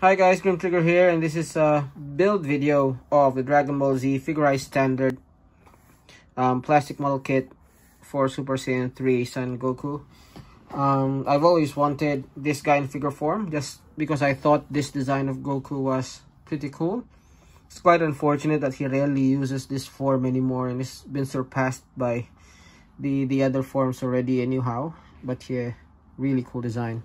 Hi guys, Grim Trigger here, and this is a build video of the Dragon Ball Z Figurized Standard plastic model kit for Super Saiyan 3 Son Goku. I've always wanted this guy in figure form just because I thought this design of Goku was pretty cool. It's quite unfortunate that he rarely uses this form anymore, and it's been surpassed by the other forms already anyhow. But yeah, really cool design.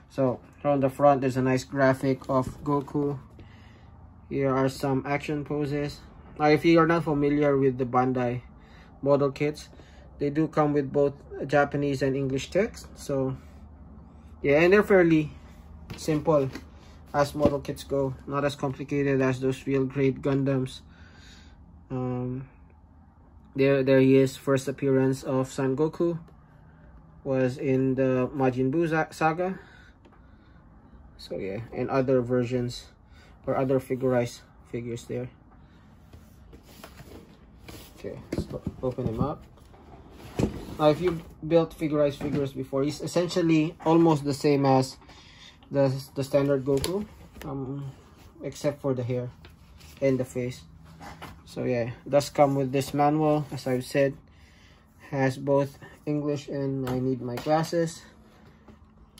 So on the front, there's a nice graphic of Goku. Here are some action poses. Now, if you are not familiar with the Bandai model kits, they do come with both Japanese and English text. So yeah, and they're fairly simple as model kits go, not as complicated as those real great Gundams. There he is. First appearance of Son Goku was in the Majin Buu saga. So yeah, and other versions or other figurized figures there. Okay, let's open him up. Now, if you built figurized figures before, he's essentially almost the same as the standard Goku, except for the hair and the face. So yeah, it does come with this manual, as I've said. Has both English and I need my glasses,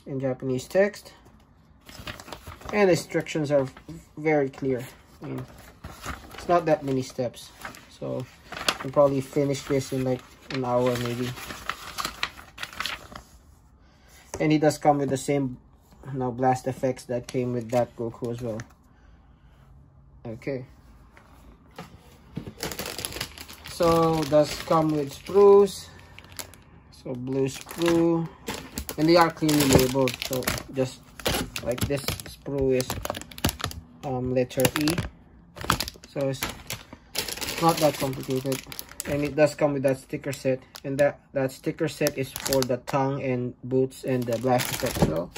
and Japanese text. And the instructions are very clear. I mean, it's not that many steps, so you can probably finish this in like an hour maybe. And it does come with the same blast effects that came with that Goku as well. Okay, so it does come with sprues. So blue sprue, and they are clearly labeled. So just like this sprue is letter E, so it's not that complicated. And it does come with that sticker set, and that sticker set is for the tongue and boots and the blast effect as well.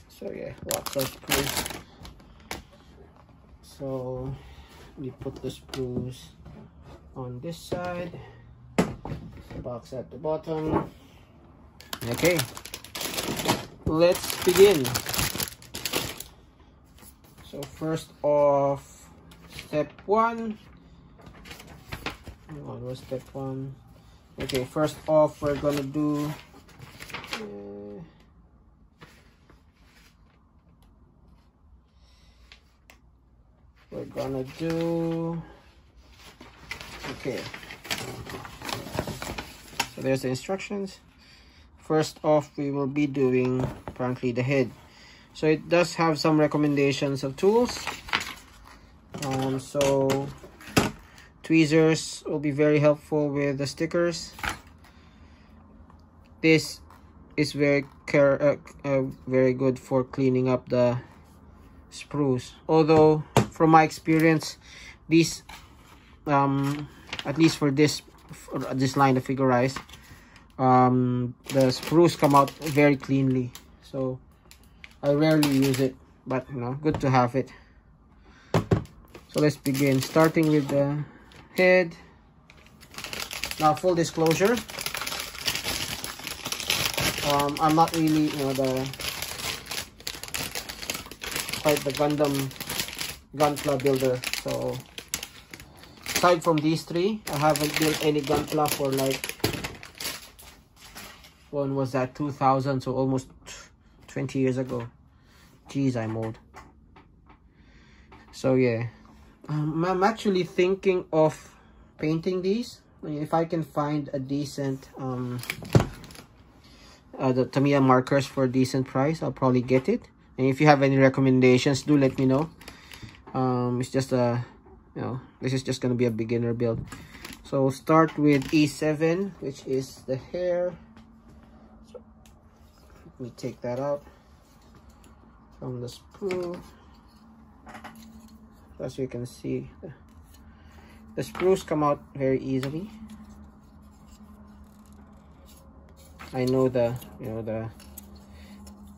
So yeah, lots of sprues. So we put the sprues on this side, box at the bottom. Okay, let's begin. So first off, step one. What was step one? Okay, first off, we're gonna do okay, so there's the instructions. First off, we will be doing apparently the head. So it does have some recommendations of tools. So tweezers will be very helpful with the stickers. This is very good for cleaning up the sprues. Although from my experience, these at least for this line of figurized, the sprues come out very cleanly. So I rarely use it, but you know, good to have it. So let's begin, starting with the head. Now, full disclosure, I'm not really, quite the Gundam Gunpla builder. So aside from these three, I haven't built any Gunpla for like, when was that, 2000, so almost 20 years ago. Jeez, I'm old. So yeah, I'm actually thinking of painting these. If I can find a decent the Tamiya markers for a decent price, I'll probably get it. And if you have any recommendations, do let me know. It's just a, this is just gonna be a beginner build. So we'll start with E7, which is the hair. So let me take that out from the sprue. As you can see, the sprues come out very easily. I know the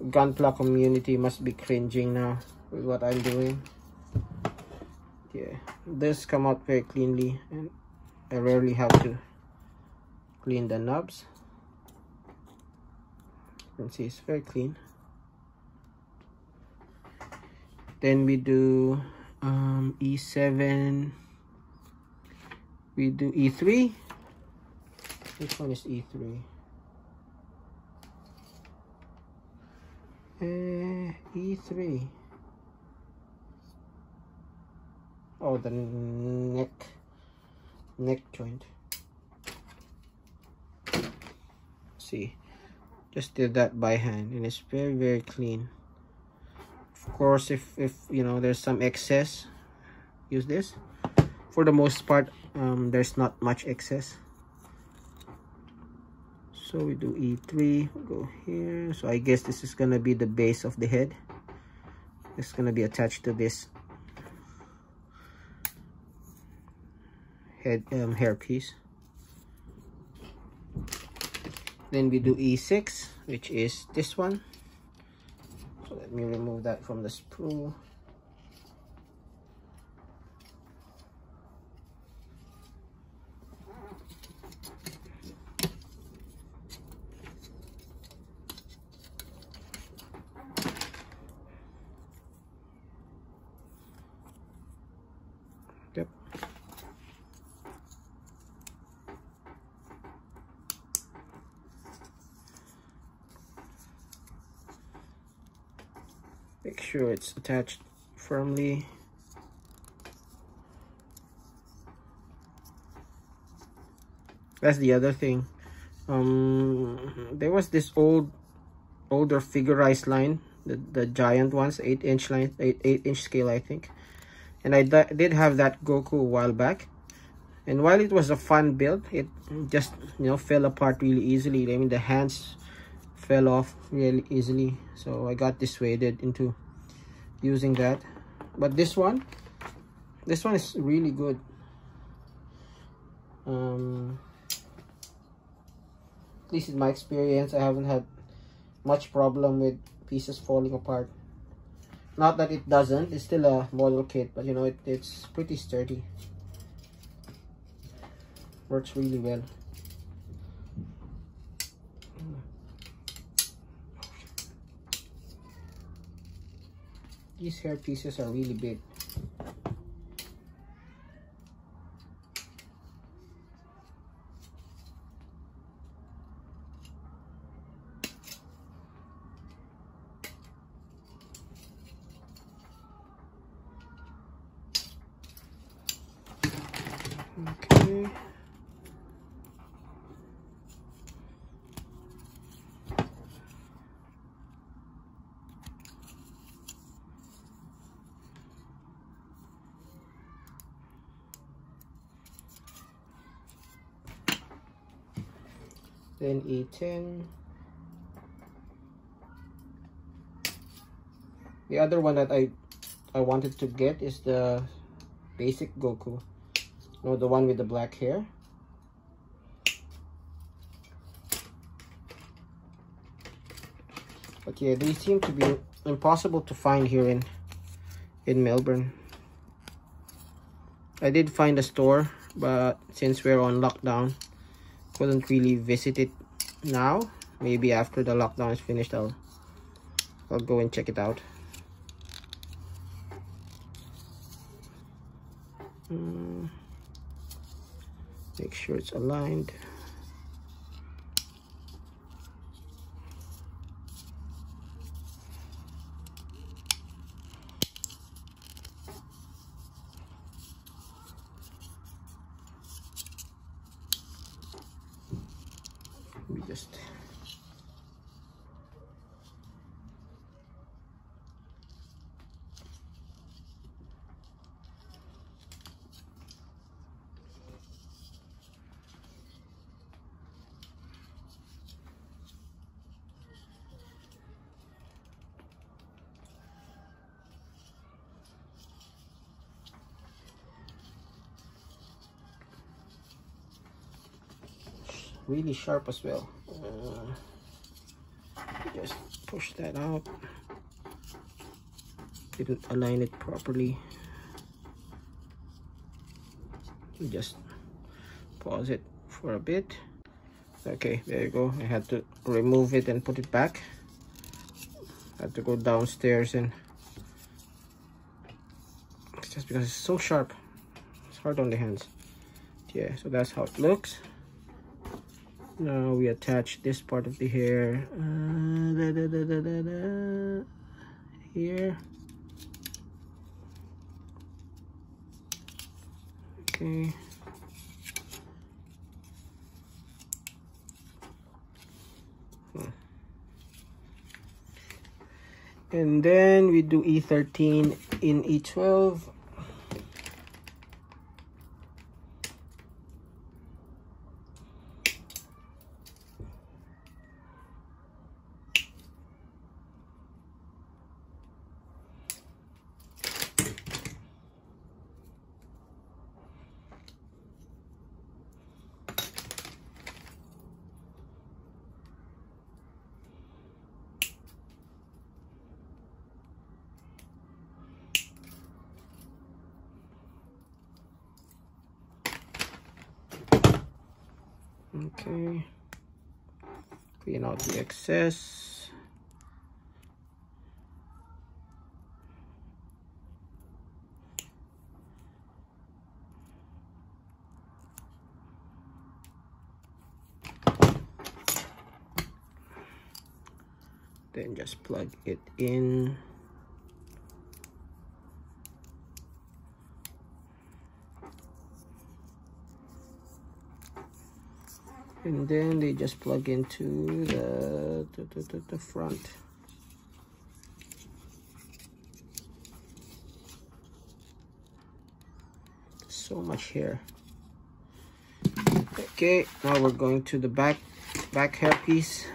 Gunpla community must be cringing now with what I'm doing. Yeah, this come out very cleanly, and I rarely have to clean the knobs. You can see it's very clean. Then we do E7. We do E3. Which one is E3? E3. Oh, the neck joint. See, just did that by hand, and it's very clean. Of course, if you know there's some excess, use this. For the most part, there's not much excess. So we do E3, go here. So I guess this is gonna be the base of the head. It's gonna be attached to this head hairpiece. Then we do E6, which is this one. So let me remove that from the sprue. Yep. Make sure it's attached firmly. That's the other thing. There was this older figurized line, the giant ones, 8-inch line, 8-inch scale, I think. And I did have that Goku a while back. And while it was a fun build, it just, you know, fell apart really easily. I mean, the hands fell off really easily. So I got dissuaded into using that. But this one is really good. At least in my experience, I haven't had much problem with pieces falling apart. Not that it doesn't, it's still a model kit, but you know, it's pretty sturdy. Works really well. These hair pieces are really big. Okay. Then E10. The other one that I wanted to get is the basic Goku. You know, the one with the black hair. But yeah, these seem to be impossible to find here in Melbourne. I did find a store, but since we're on lockdown, couldn't really visit it now. Maybe after the lockdown is finished, I'll go and check it out. Make sure it's aligned. Let me just really sharp as well. Just push that out. Didn't align it properly. Just pause it for a bit. Okay, there you go. I had to remove it and put it back. Had to go downstairs and just because it's so sharp. It's hard on the hands. Yeah, so that's how it looks. Now we attach this part of the hair here. Okay. And then we do E13 in E12. Okay, clean out the excess. Then just plug it in. And then they just plug into the front. So much hair. Okay, now we're going to the back hair piece.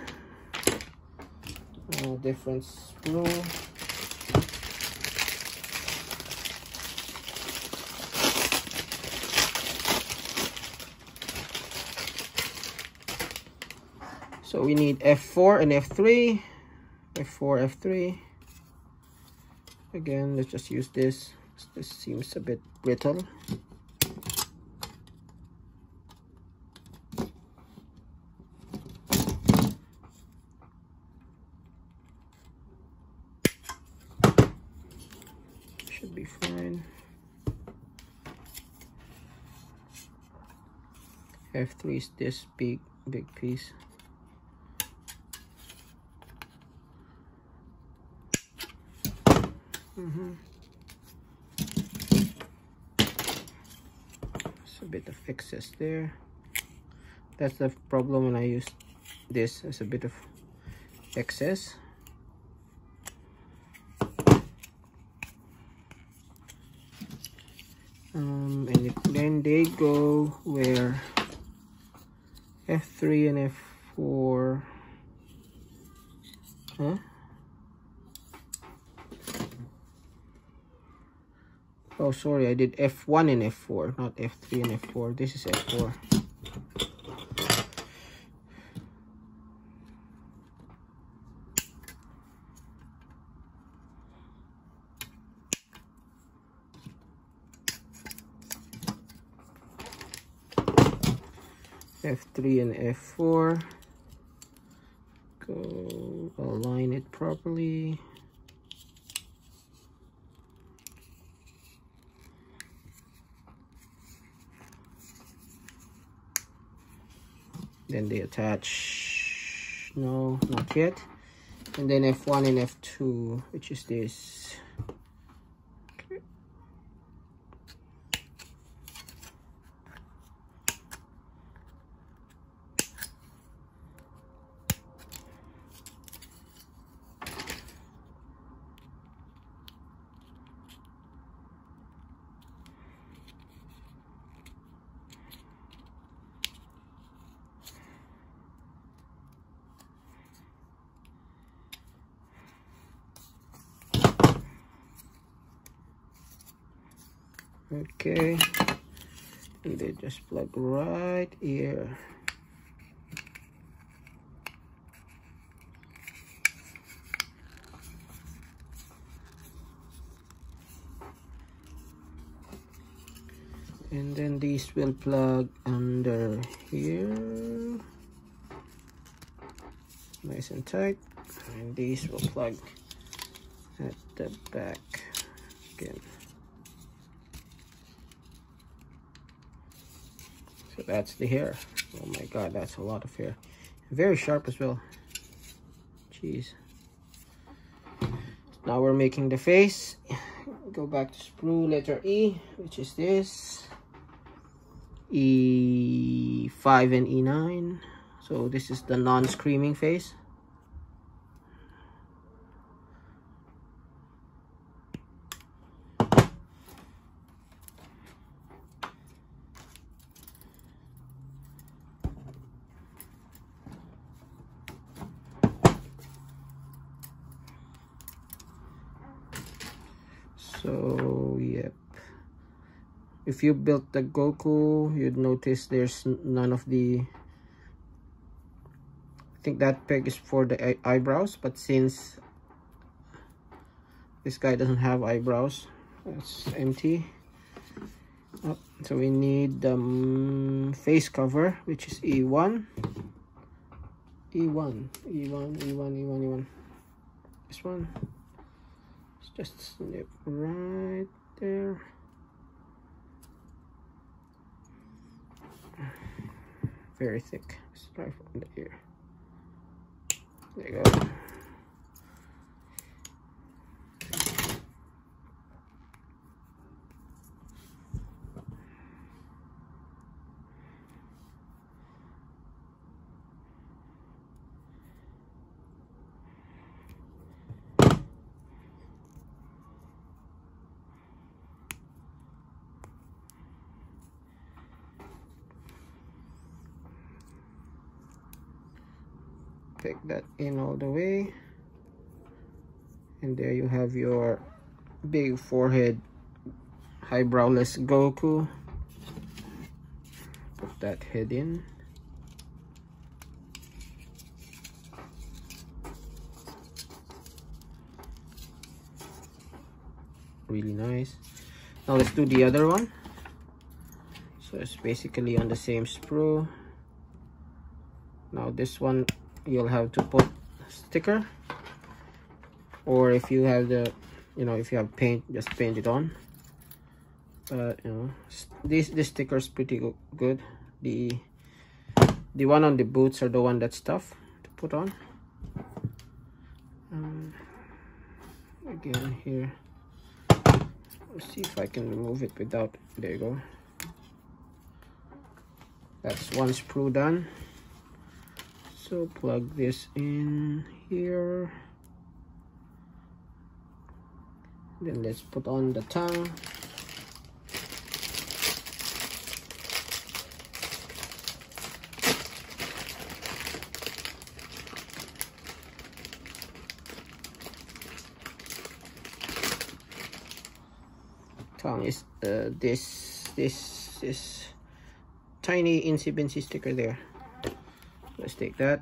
Different spool. So we need F4 and F3. F4, F3. Again, let's just use this. This seems a bit brittle. Should be fine. F3 is this big piece. There's a bit of excess there. That's the problem when I use this. There's a bit of excess. And then they go where F3 and F4. Huh? Oh, sorry, I did F1 and F4, not F3 and F4. This is F4. F3 and F4. Go align it properly. Then they attach. No, not yet. And then F1 and F2, which is this. Okay. Okay, and they just plug right here. And then these will plug under here, nice and tight, and these will plug at the back again. So that's the hair. Oh my god, that's a lot of hair. Very sharp as well. Jeez. Now we're making the face. Go back to sprue letter E, which is this. E5 and E9. So this is the non-screaming face. So, yep. If you built the Goku, you'd notice there's none of the... I think that peg is for the eyebrows, but since this guy doesn't have eyebrows, that's empty. Oh, so we need the face cover, which is E1. E1. This one. Just snip right there. Very thick. Let's try from the ear. There you go. Take that in all the way, and there you have your big forehead eyebrowless Goku. Put that head in. Really nice. Now let's do the other one. So it's basically on the same sprue. Now this one you'll have to put sticker, or if you have the, if you have paint, just paint it on. But this sticker is pretty good. The one on the boots are the one that's tough to put on. Again here, let's see if I can remove it without. There you go. That's one sprue done. So plug this in here. Then let's put on the tongue. Tongue is this tiny insy binsy sticker there. Let's take that.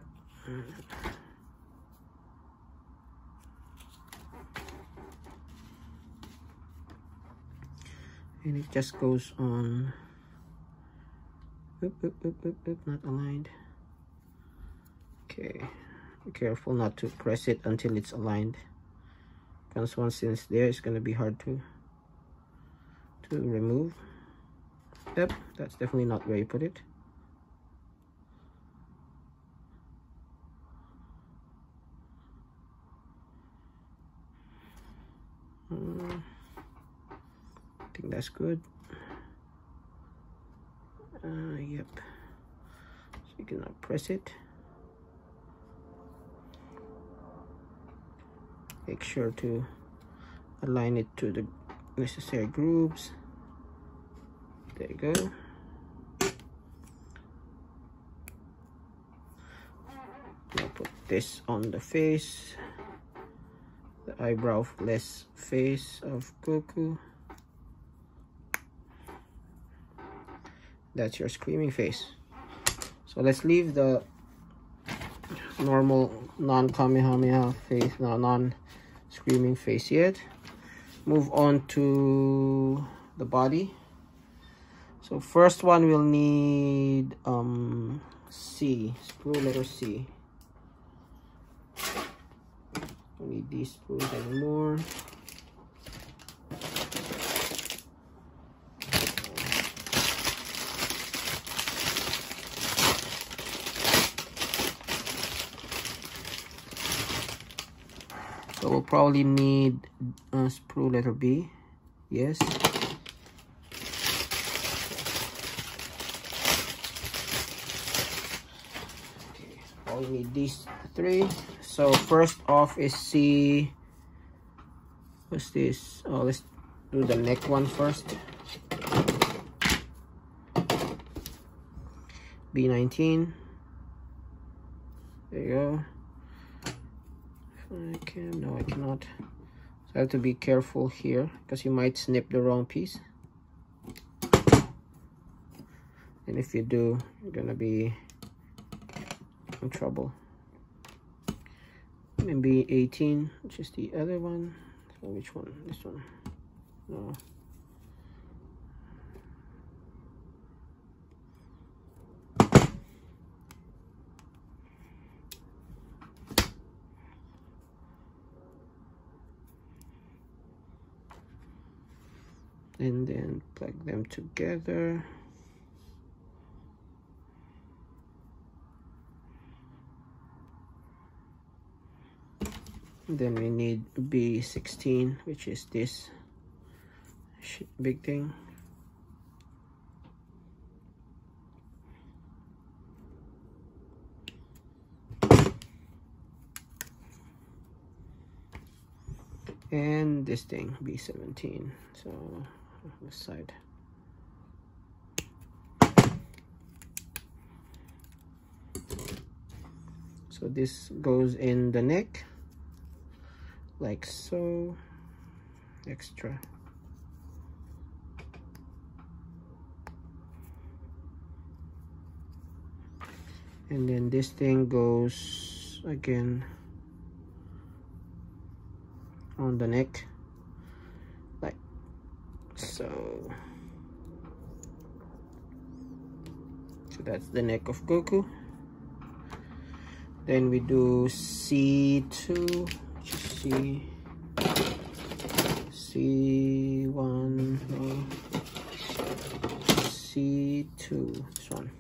And it just goes on. Oop, not aligned. Okay, be careful not to press it until it's aligned, because once it's there, it's going to be hard to remove. Yep, that's definitely not where you put it. I think that's good. Yep. So you can now press it. Make sure to align it to the necessary grooves. There you go. Now put this on the face. The eyebrow-less face of Goku. That's your screaming face. So let's leave the normal non-Kamehameha face, non-screaming face yet. Move on to the body. So first one we'll need C, sprue letter C. Don't need these sprues anymore. So we'll probably need a sprue letter B. Yes. Okay. I'll need these three. So first off is C. What's this? Oh, let's do the neck one first. B19. There you go. If I can, no, I cannot. So I have to be careful here because you might snip the wrong piece. And if you do, you're gonna be in trouble. Maybe 18, which is the other one. So which one? This one? No. And then plug them together. And then we need B16, which is this big thing. And this thing, B17. So this side. So this goes in the neck, like so. Extra. And then this thing goes again on the neck, like so. So that's the neck of Goku. Then we do C2, which is C1, no, C2, this one.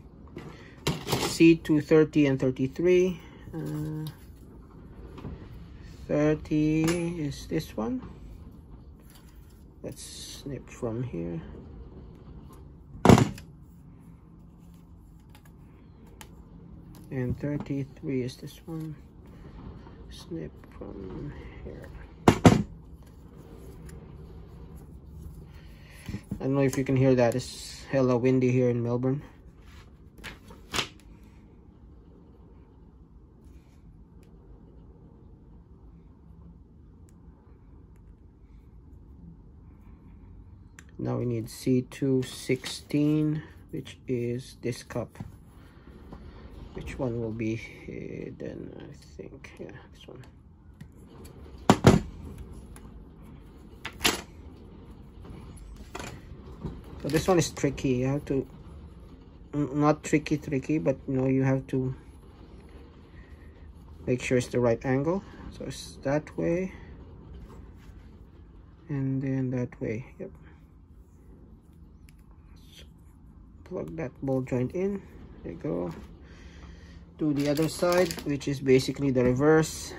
C2 30 and 33. 30 is this one. Let's snip from here. And 33 is this one. Snip from here. I don't know if you can hear that. It's hella windy here in Melbourne. Now we need C216, which is this cup. Which one will be hidden? I think, yeah, this one. So this one is tricky. You have to, not tricky, but you know, you have to make sure it's the right angle. So it's that way, and then that way. Yep. Plug that ball joint in. There you go. Do the other side, which is basically the reverse.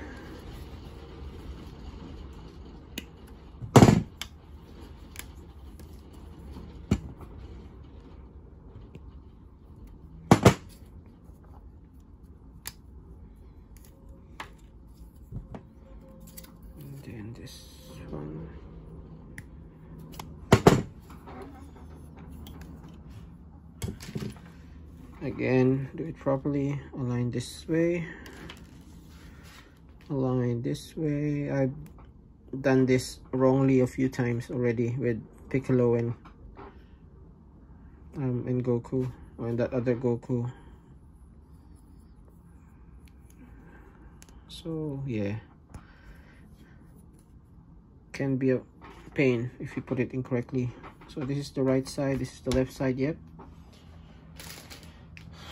And then this one. Again, do it properly. Align this way. Align this way. I've done this wrongly a few times already with Piccolo and Goku, or that other Goku. So yeah, can be a pain if you put it incorrectly. So this is the right side, this is the left side. Yep.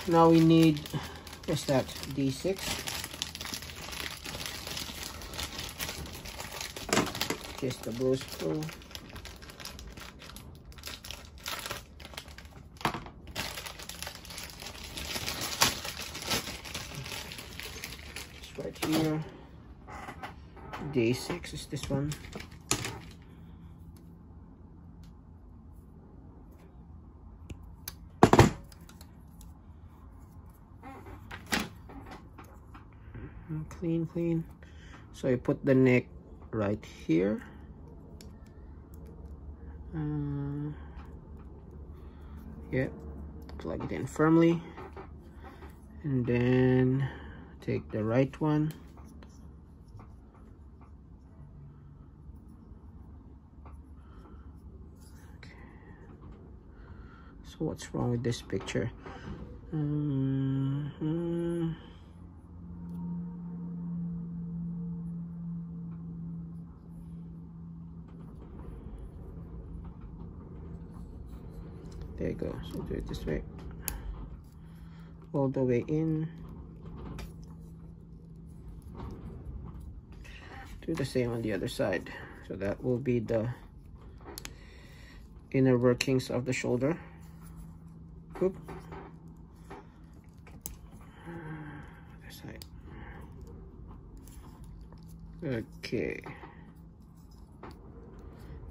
Now we need, what's that, D6. Kiss the blue screw. It's right here. day 6 is this one. Clean. So I put the neck right here. Yeah, plug it in firmly, and then take the right one. Okay. So what's wrong with this picture? There you go. So do it this way, all the way in. Do the same on the other side. So that will be the inner workings of the shoulder. Oop. Other side. Okay.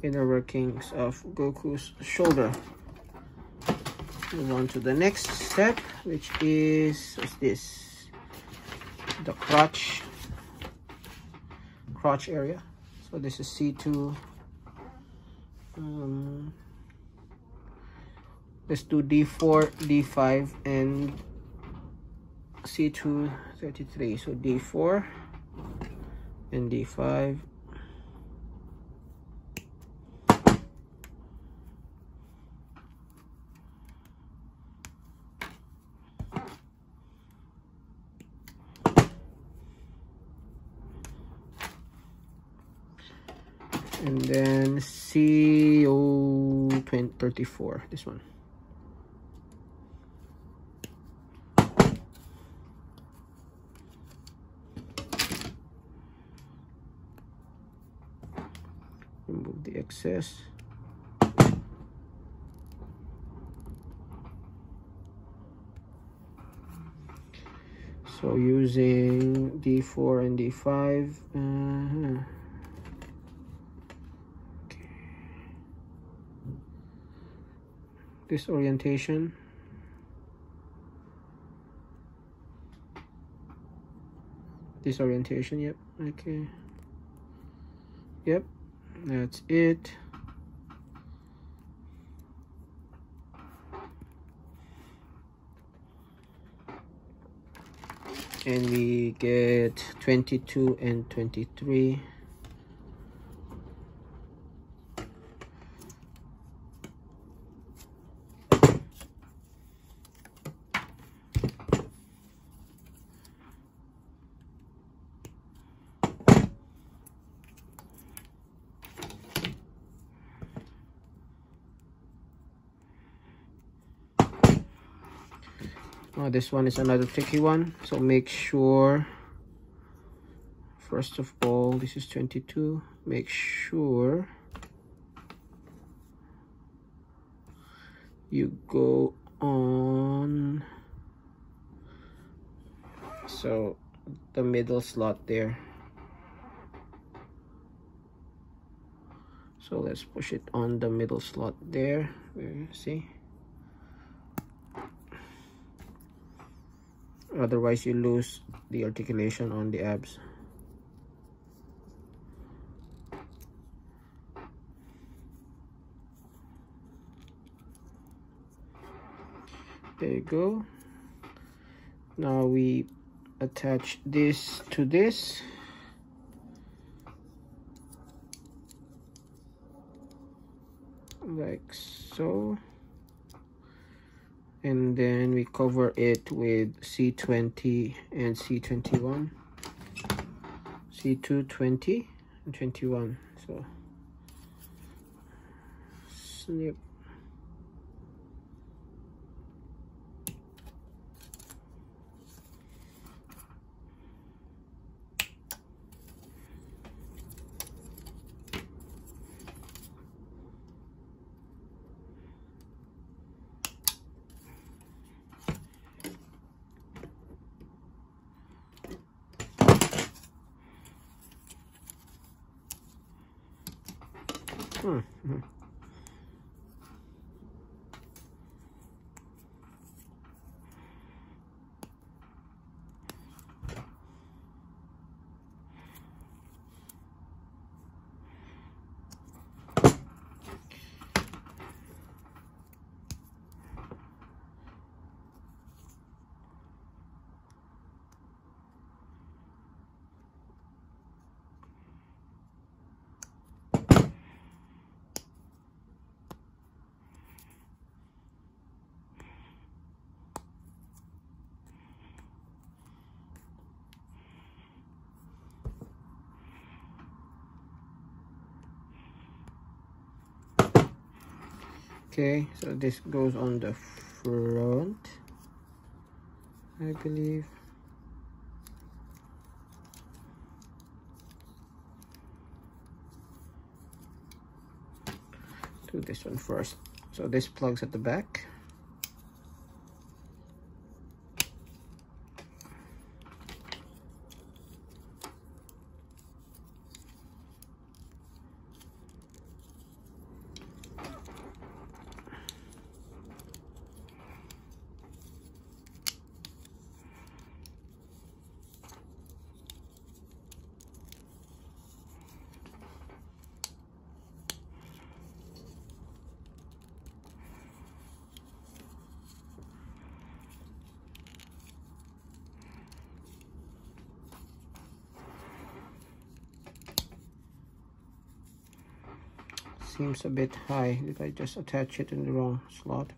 Inner workings of Goku's shoulder. Move on to the next step, which is this, the crotch area. So this is C2. Let's do D4, D5, and C2 33. So D4 and D5. And then CO34, this one. Remove the excess. So using D4 and D5. This orientation. This orientation, yep, okay. Yep, that's it. And we get 22 and 23. This one is another tricky one, so make sure, first of all, this is 22. Make sure you go on, so the middle slot there. So let's push it on the middle slot there. See? Otherwise you lose the articulation on the abs. There you go. Now we attach this to this. Like so. And then we cover it with C20 and C21. C2, 20 and 21. So snip. Okay, so this goes on the front, I believe. Do this one first. So this plugs at the back. Seems a bit high. Did I just attach it in the wrong slot?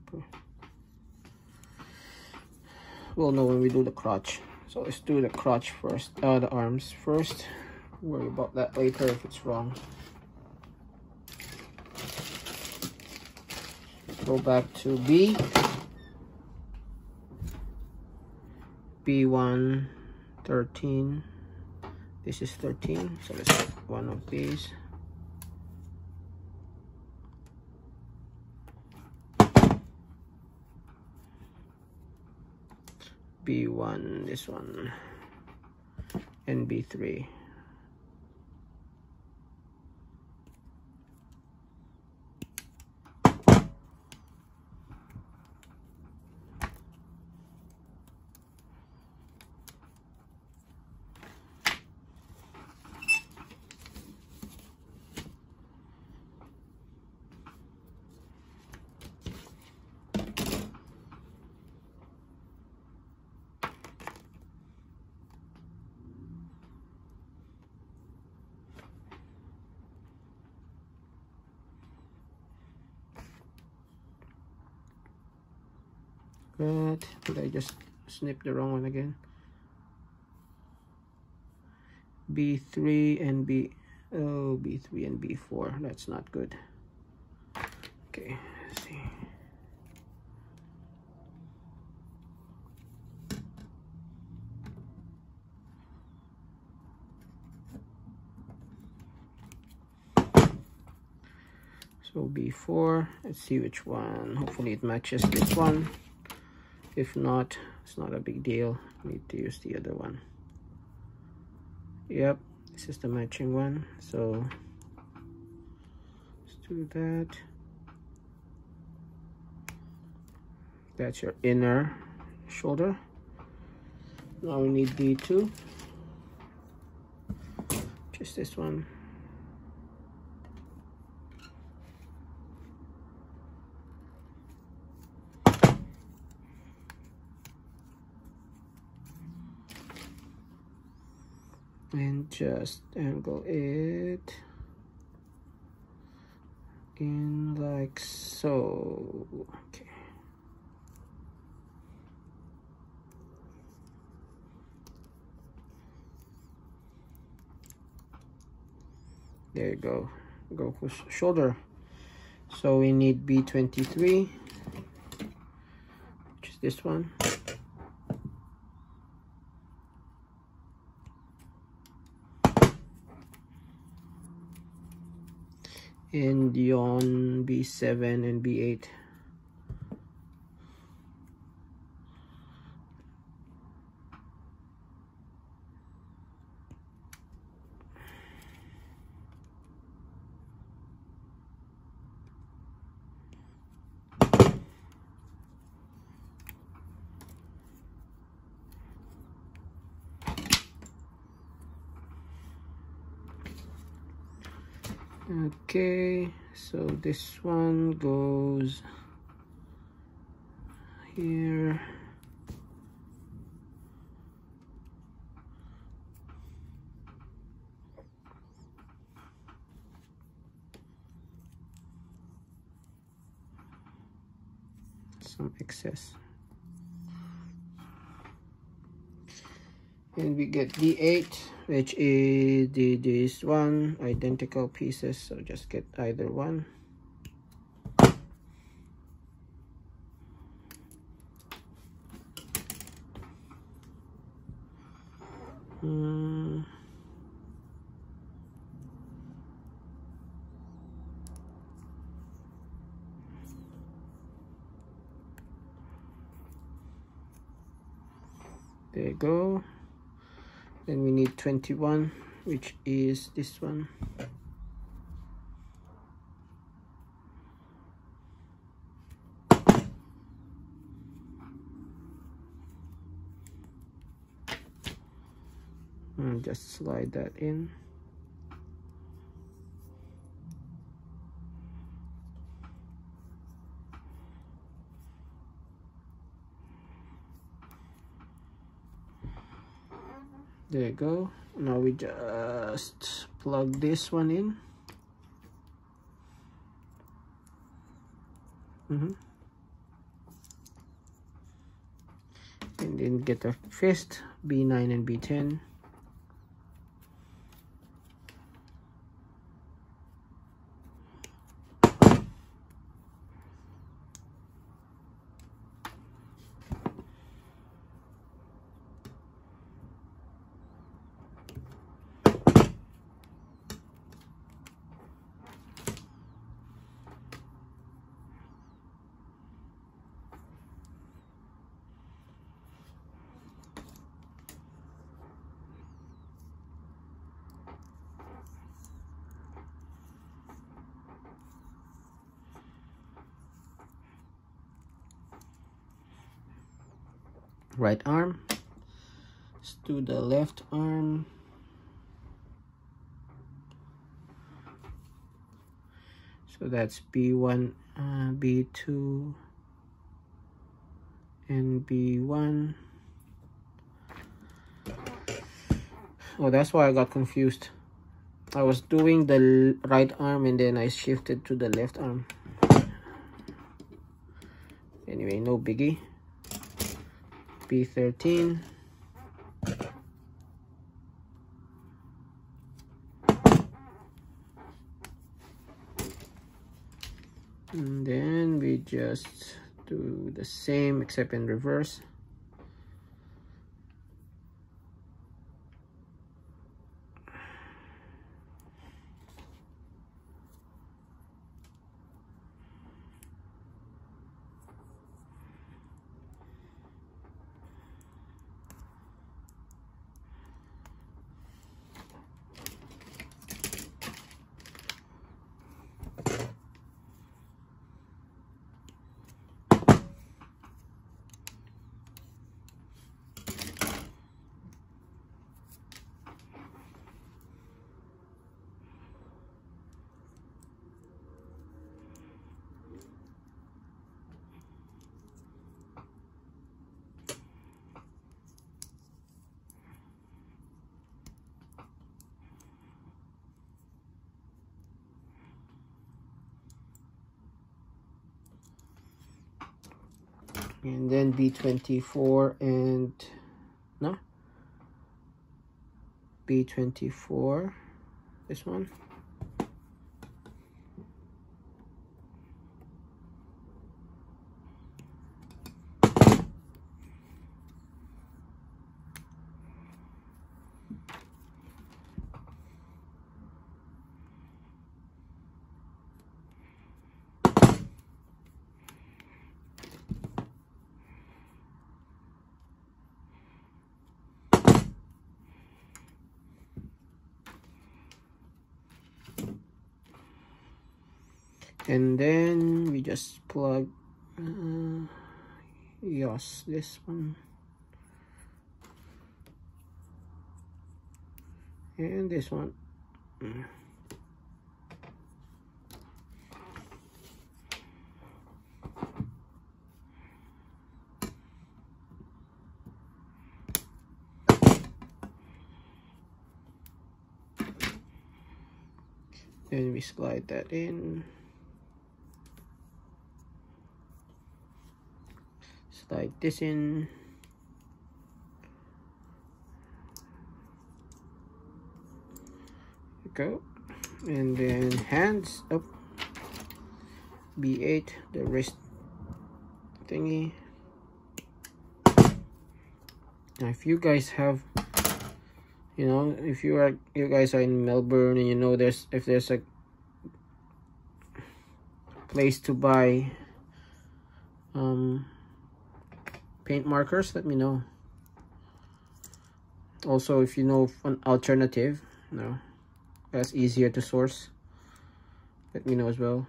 We'll know when we do the crotch. So let's do the crotch first, the arms first. Worry about that later if it's wrong. Go back to B1 13. This is 13, so let's get one of these. B1, this one, and B3. Good. Did I just snip the wrong one again? B3 and B3 and B4. That's not good. Okay, let's see. So B4, let's see which one. Hopefully it matches this one. If not, it's not a big deal. Need to use the other one. Yep, this is the matching one. So let's do that. That's your inner shoulder. Now we need D2. Just this one. And just angle it in like so. Okay. There you go. Goku's shoulder. So we need B23, which is this one. And on B7 and B8. Okay, so this one goes here. Some excess. And we get D8, which is this one, identical pieces, so just get either one. There you go. Then we need 21, which is this one. And just slide that in. There you go. Now we just plug this one in. And then get a fist, B9 and B10. Right arm. Let's do the left arm. So that's B1, B2, and B1. Oh, that's why I got confused. I was doing the right arm and then I shifted to the left arm. Anyway, no biggie. B13. And then we just do the same except in reverse. And then B24 and no, B24, this one. And then we just plug this one and this one. Then we slide that in. Slide this in. Go. And then hands up. B8, the wrist thingy. Now if you guys have, you know, if you guys are in Melbourne and you know if there's a place to buy paint markers, let me know. Also, if you know an alternative, you know, that's easier to source, let me know as well.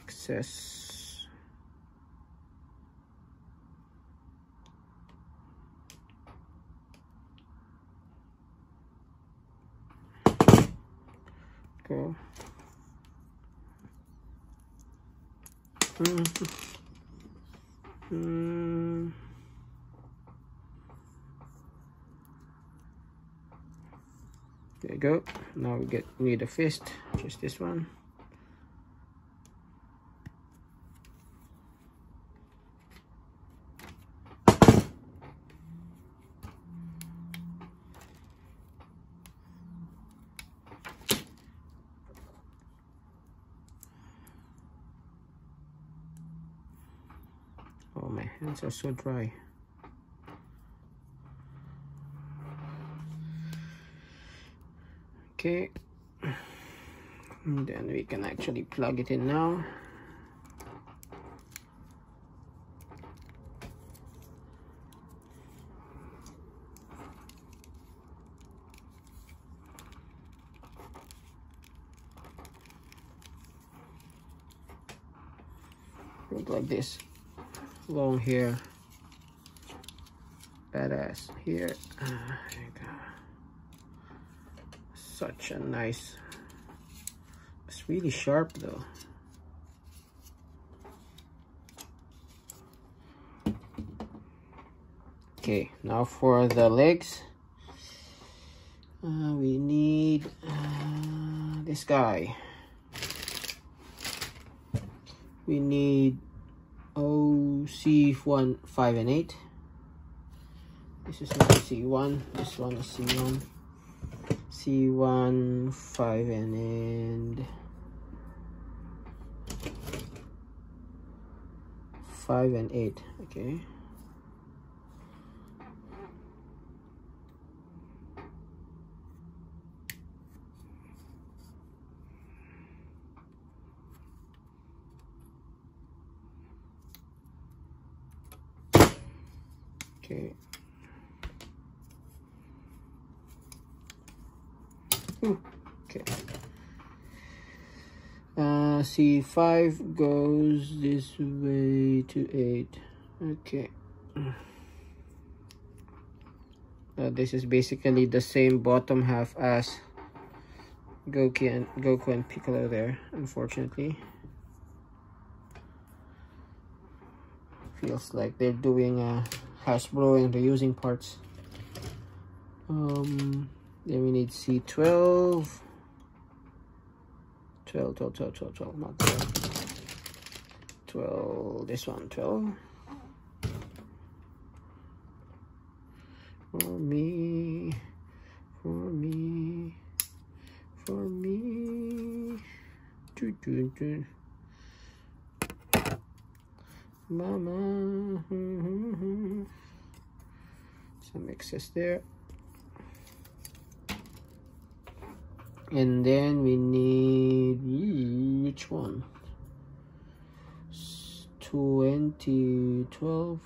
Access. Go. There you go. Now we need a fist, just this one. Oh, my hands are so dry. Okay, and then we can actually plug it in now. Look like this. Long hair, badass here. There you go. Such a nice, it's really sharp though. Okay, now for the legs, we need this guy. We need C1, 5, and 8. This is not C1. This one is C1. C1, 5, and 5 and 8. Okay. Okay. Ooh, okay. C5 goes this way to 8. Okay. This is basically the same bottom half as Goku and Piccolo there, unfortunately. Feels like they're doing Hasbro and they're using parts. Then we need C12. 12, not 12. 12, this one, 12. For me. Mama. Some excess there. And then we need, which one? 2012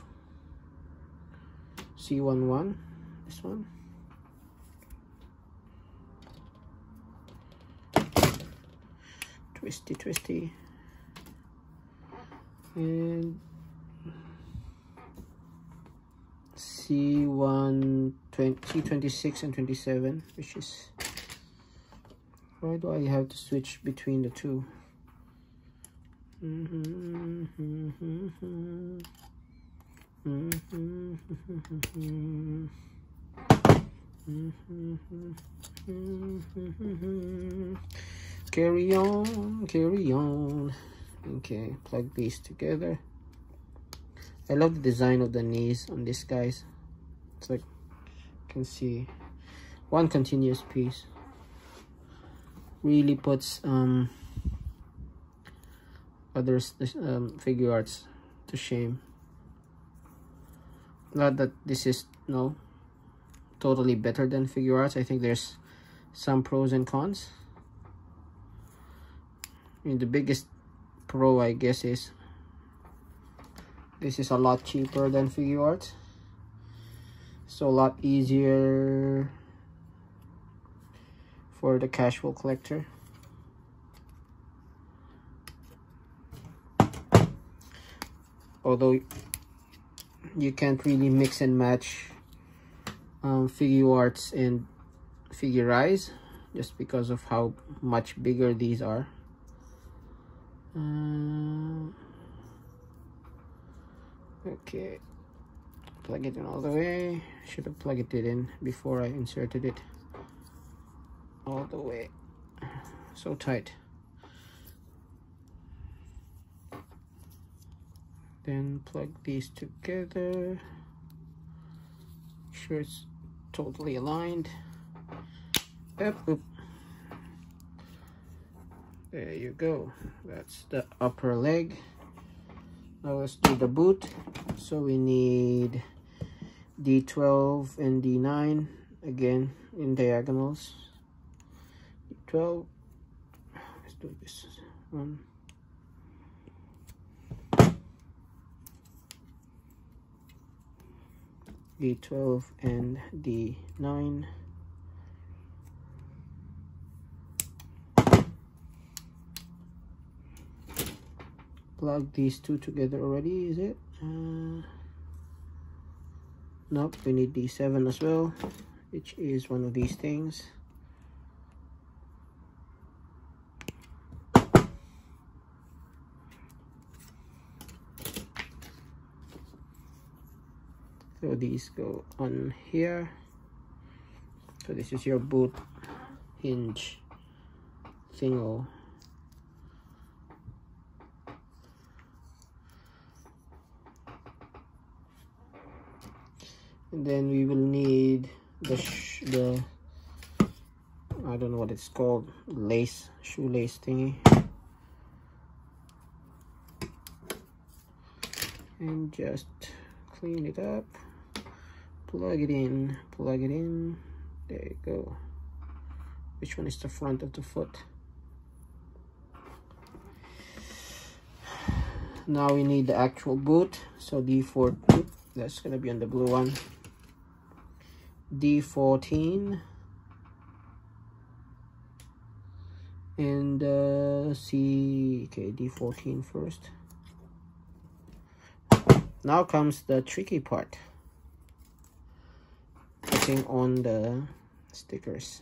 C11, this one. Twisty. And C26 and 27, which is, why do I have to switch between the two? Carry on, carry on. Okay, plug these together. I love the design of the knees on these guys. It's like you can see one continuous piece. Really puts others figure arts to shame. Not that this is totally better than figure arts. I think there's some pros and cons. I mean, the biggest pro, I guess, is this is a lot cheaper than figure arts, so a lot easier for the casual collector. Although you can't really mix and match figure arts and figurize just because of how much bigger these are. Okay, plug it in all the way. Should have plugged it in before I inserted it all the way. So tight. Then plug these together. Sure it's totally aligned. Oop. There you go. That's the upper leg. Now let's do the boot. So we need D12 and D9 again in diagonals. D12. Let's do this one. D12 and D9. Plug these two together already, is it? Nope, we need D7 as well, which is one of these things. So these go on here. So this is your boot hinge thingo. And then we will need the I don't know what it's called, lace, shoelace thingy. And just clean it up. Plug it in. There you go. Which one is the front of the foot? Now we need the actual boot. So D4, that's gonna be on the blue one. D14 and D14 first. Now comes the tricky part, putting on the stickers.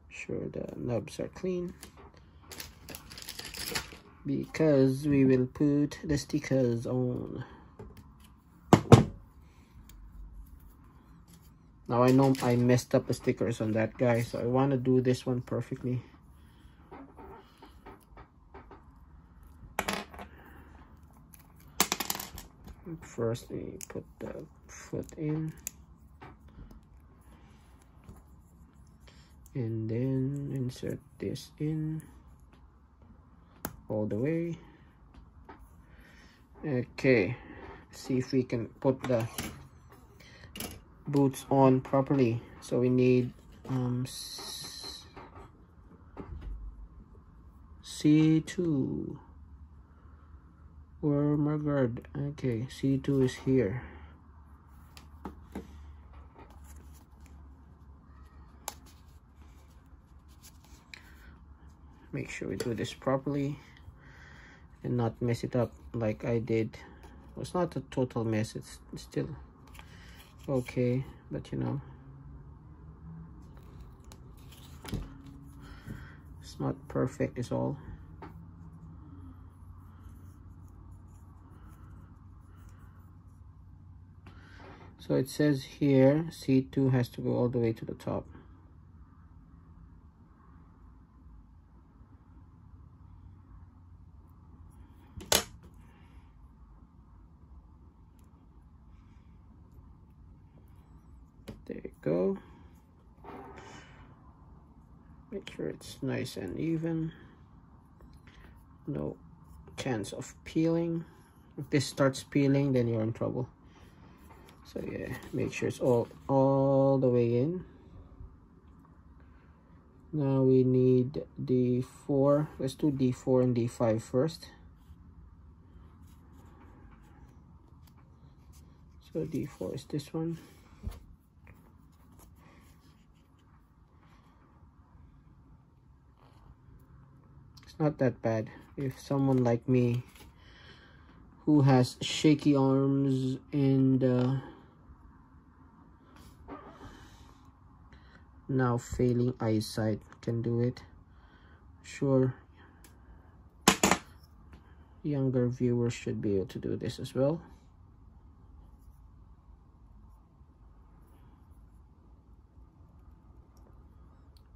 Sure the nubs are clean, because we will put the stickers on. Now I know I messed up the stickers on that guy, so I want to do this one perfectly. First we put the foot in, and then insert this in all the way. Okay, see if we can put the boots on properly. So we need C2. Where my guard? Okay, C2 is here. Make sure we do this properly and not mess it up like I did. Well, it's not a total mess, it's still okay, but you know, let's It's not perfect is all. So it says here C2 has to go all the way to the top. There you go. Make sure it's nice and even. No chance of peeling. If this starts peeling, then you're in trouble. So yeah, make sure it's all the way in. Now we need D4. Let's do D4 and D5 first. So D4 is this one. It's not that bad. If someone like me who has shaky arms and now failing eyesight can do it, sure, younger viewers should be able to do this as well.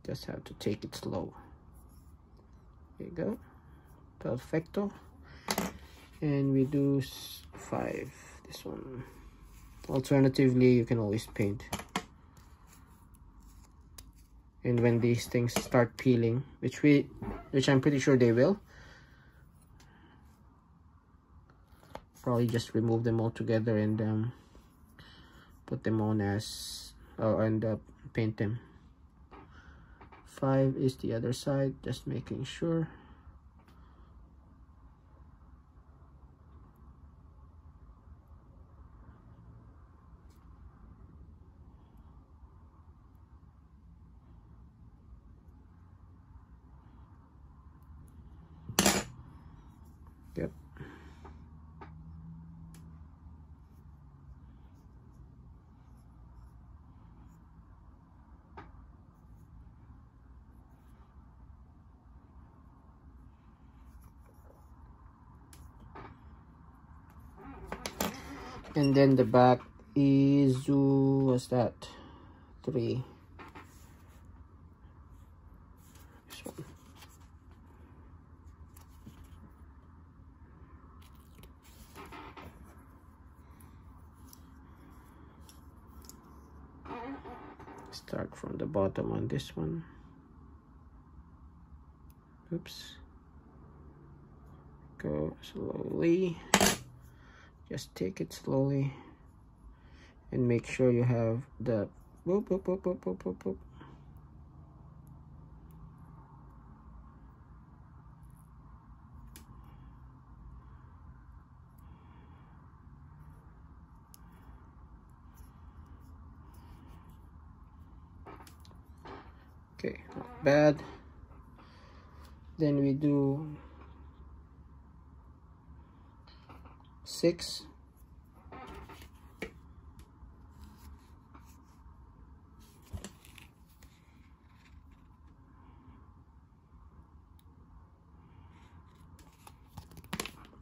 Just have to take it slow. There you go. Perfecto. And we do 5, this one. Alternatively, you can always paint. And when these things start peeling, which I'm pretty sure they will, probably just remove them all together and put them on as and paint them. 5 is the other side, just making sure. Yep. And then the back is, what's that? 3. This one. Start from the bottom on this one. Oops. Go slowly. Just take it slowly and make sure you have the boop, boop, boop, boop, boop, boop, boop. Okay, not bad. Then we do 6.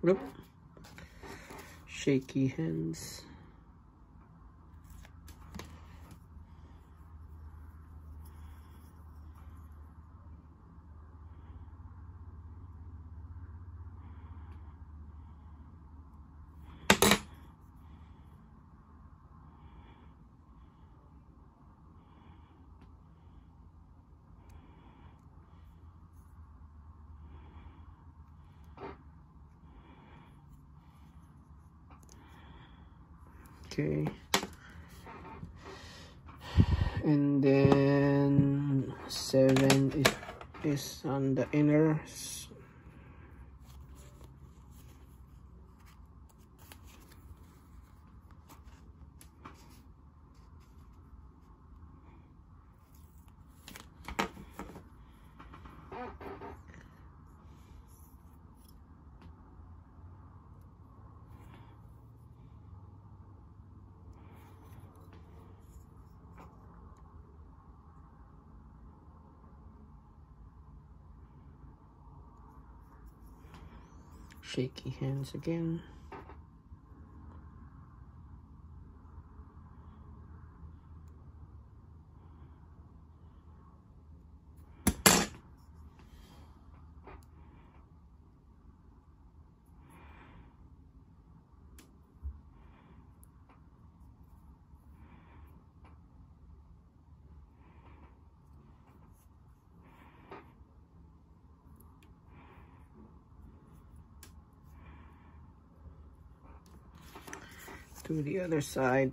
Oop. Shaky hands. Okay, and then 7 is on the inner. Shaky hands again. To the other side.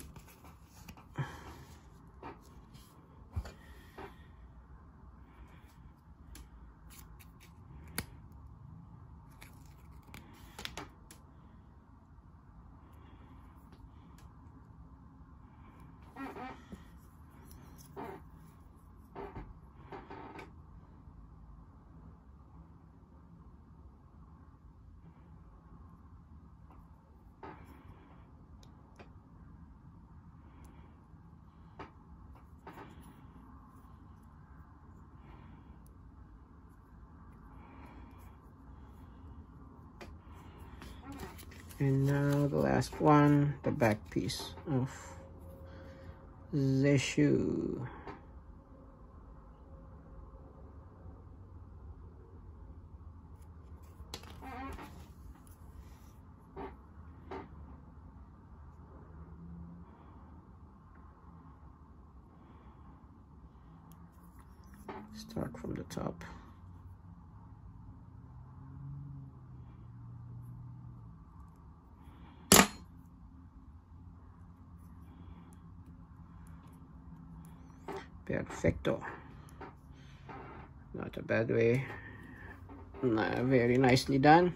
And now the last one, the back piece of the shoe. Start from the top. Perfecto. Not a bad way. Very nicely done.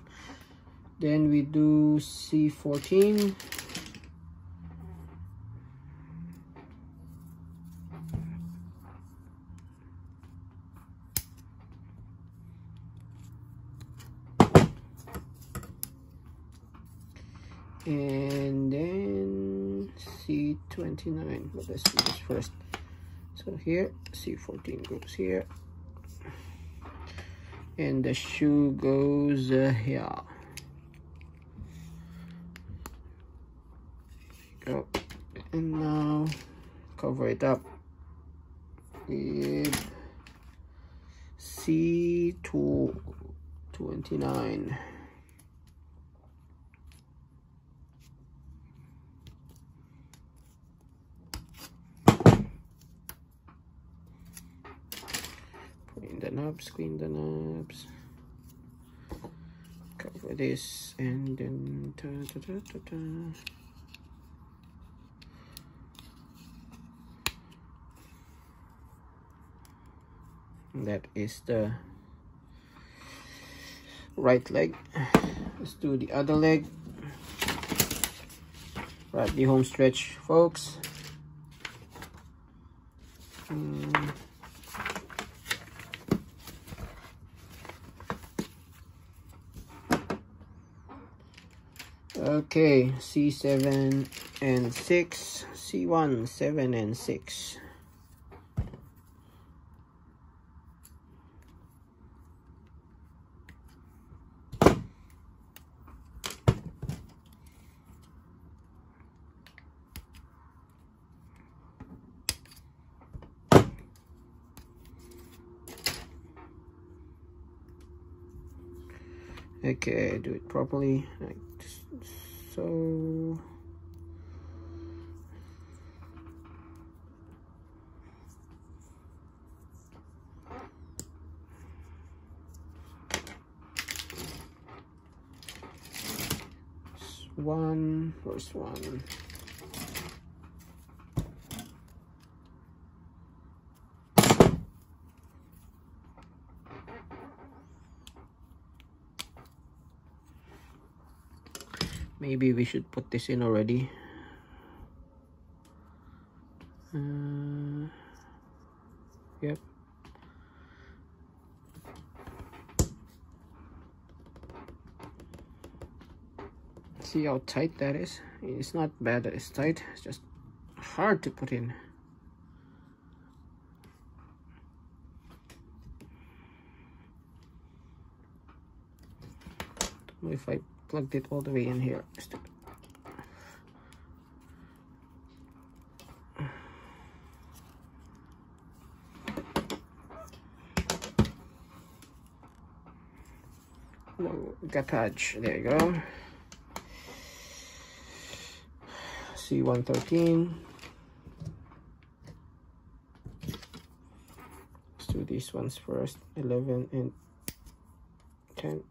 Then we do C14. And then C29. But let's do this first. So here, C14 goes here. And the shoe goes here. Go. And now cover it up with C29. Clean the knobs, cover this, and then that is the right leg. Let's do the other leg. Right, the home stretch, folks. Okay, C7 and 6, C1, 7 and 6. Okay, do it properly, like so. First one. Maybe we should put this in already. Yep. See how tight that is? It's not bad that it's tight, it's just hard to put in. What if I plugged it all the way in here? No, garbage. There you go. C113. Let's do these ones first. 11 and 10.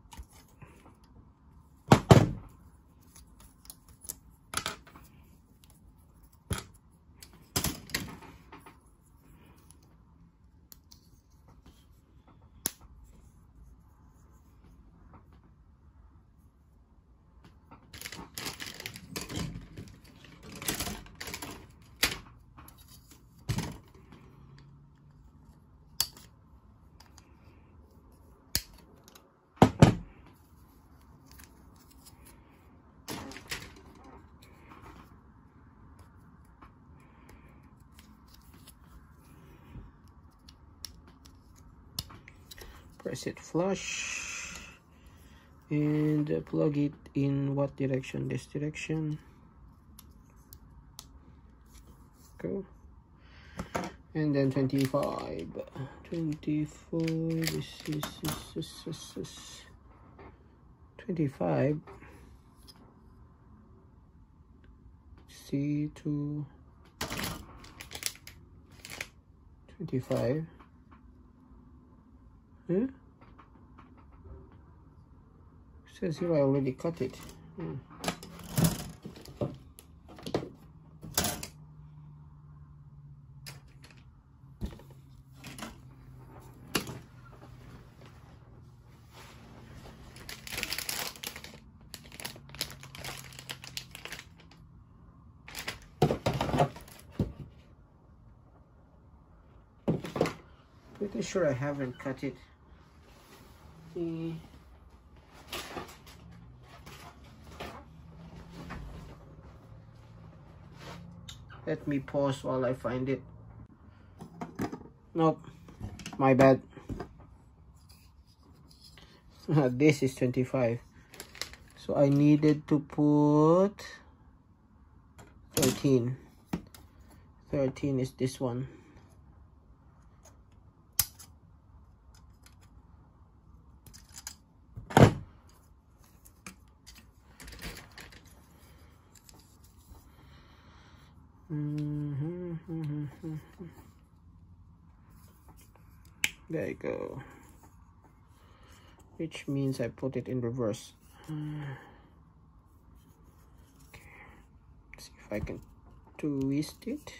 Press it flush and plug it in what direction? This direction. Go. And then 25. 24. This is 25. C2. 25. Huh? Says here I already cut it. Pretty sure I haven't cut it. Let me pause while I find it. Nope, my bad. This is 25, so I needed to put 13. 13 is this one. There you go. Which means I put it in reverse. Okay. Let's see if I can twist it.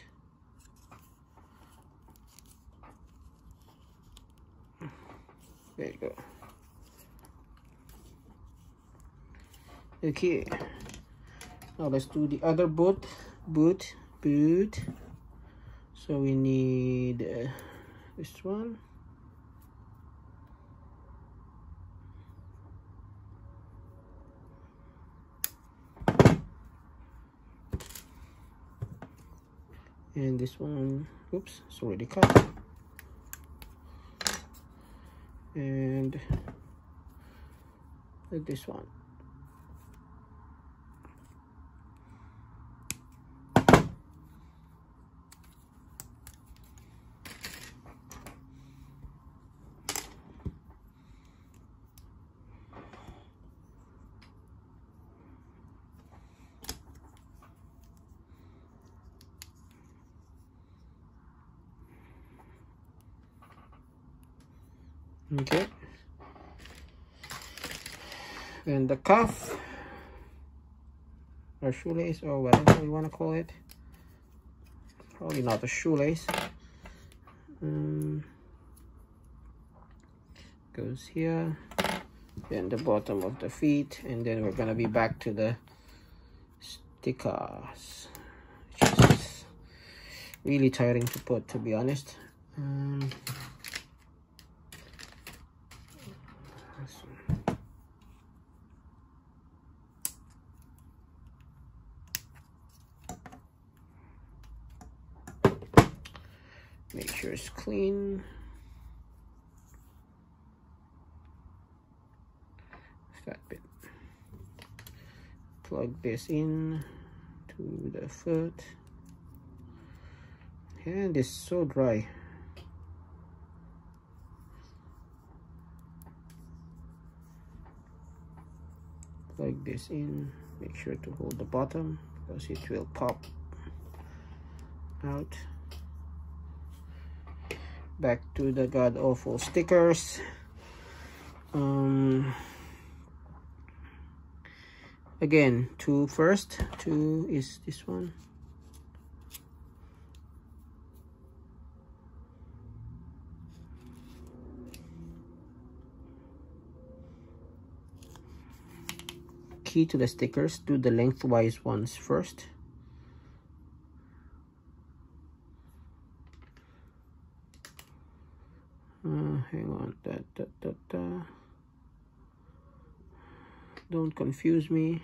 There you go. Okay. Now let's do the other boot. So we need this one. And this one, oops, it's already cut. And this one. Okay, and the cuff or shoelace or whatever you want to call it, probably not a shoelace, goes here, then the bottom of the feet, and then we're gonna be back to the stickers, which is really tiring to put, to be honest. Make sure it's clean. That bit. plug this in to the foot, and it's so dry. Plug this in, make sure to hold the bottom because it will pop out. Back to the god awful stickers. Again, two first. Two is this one. Key to the stickers, do the lengthwise ones first. Hang on, don't confuse me.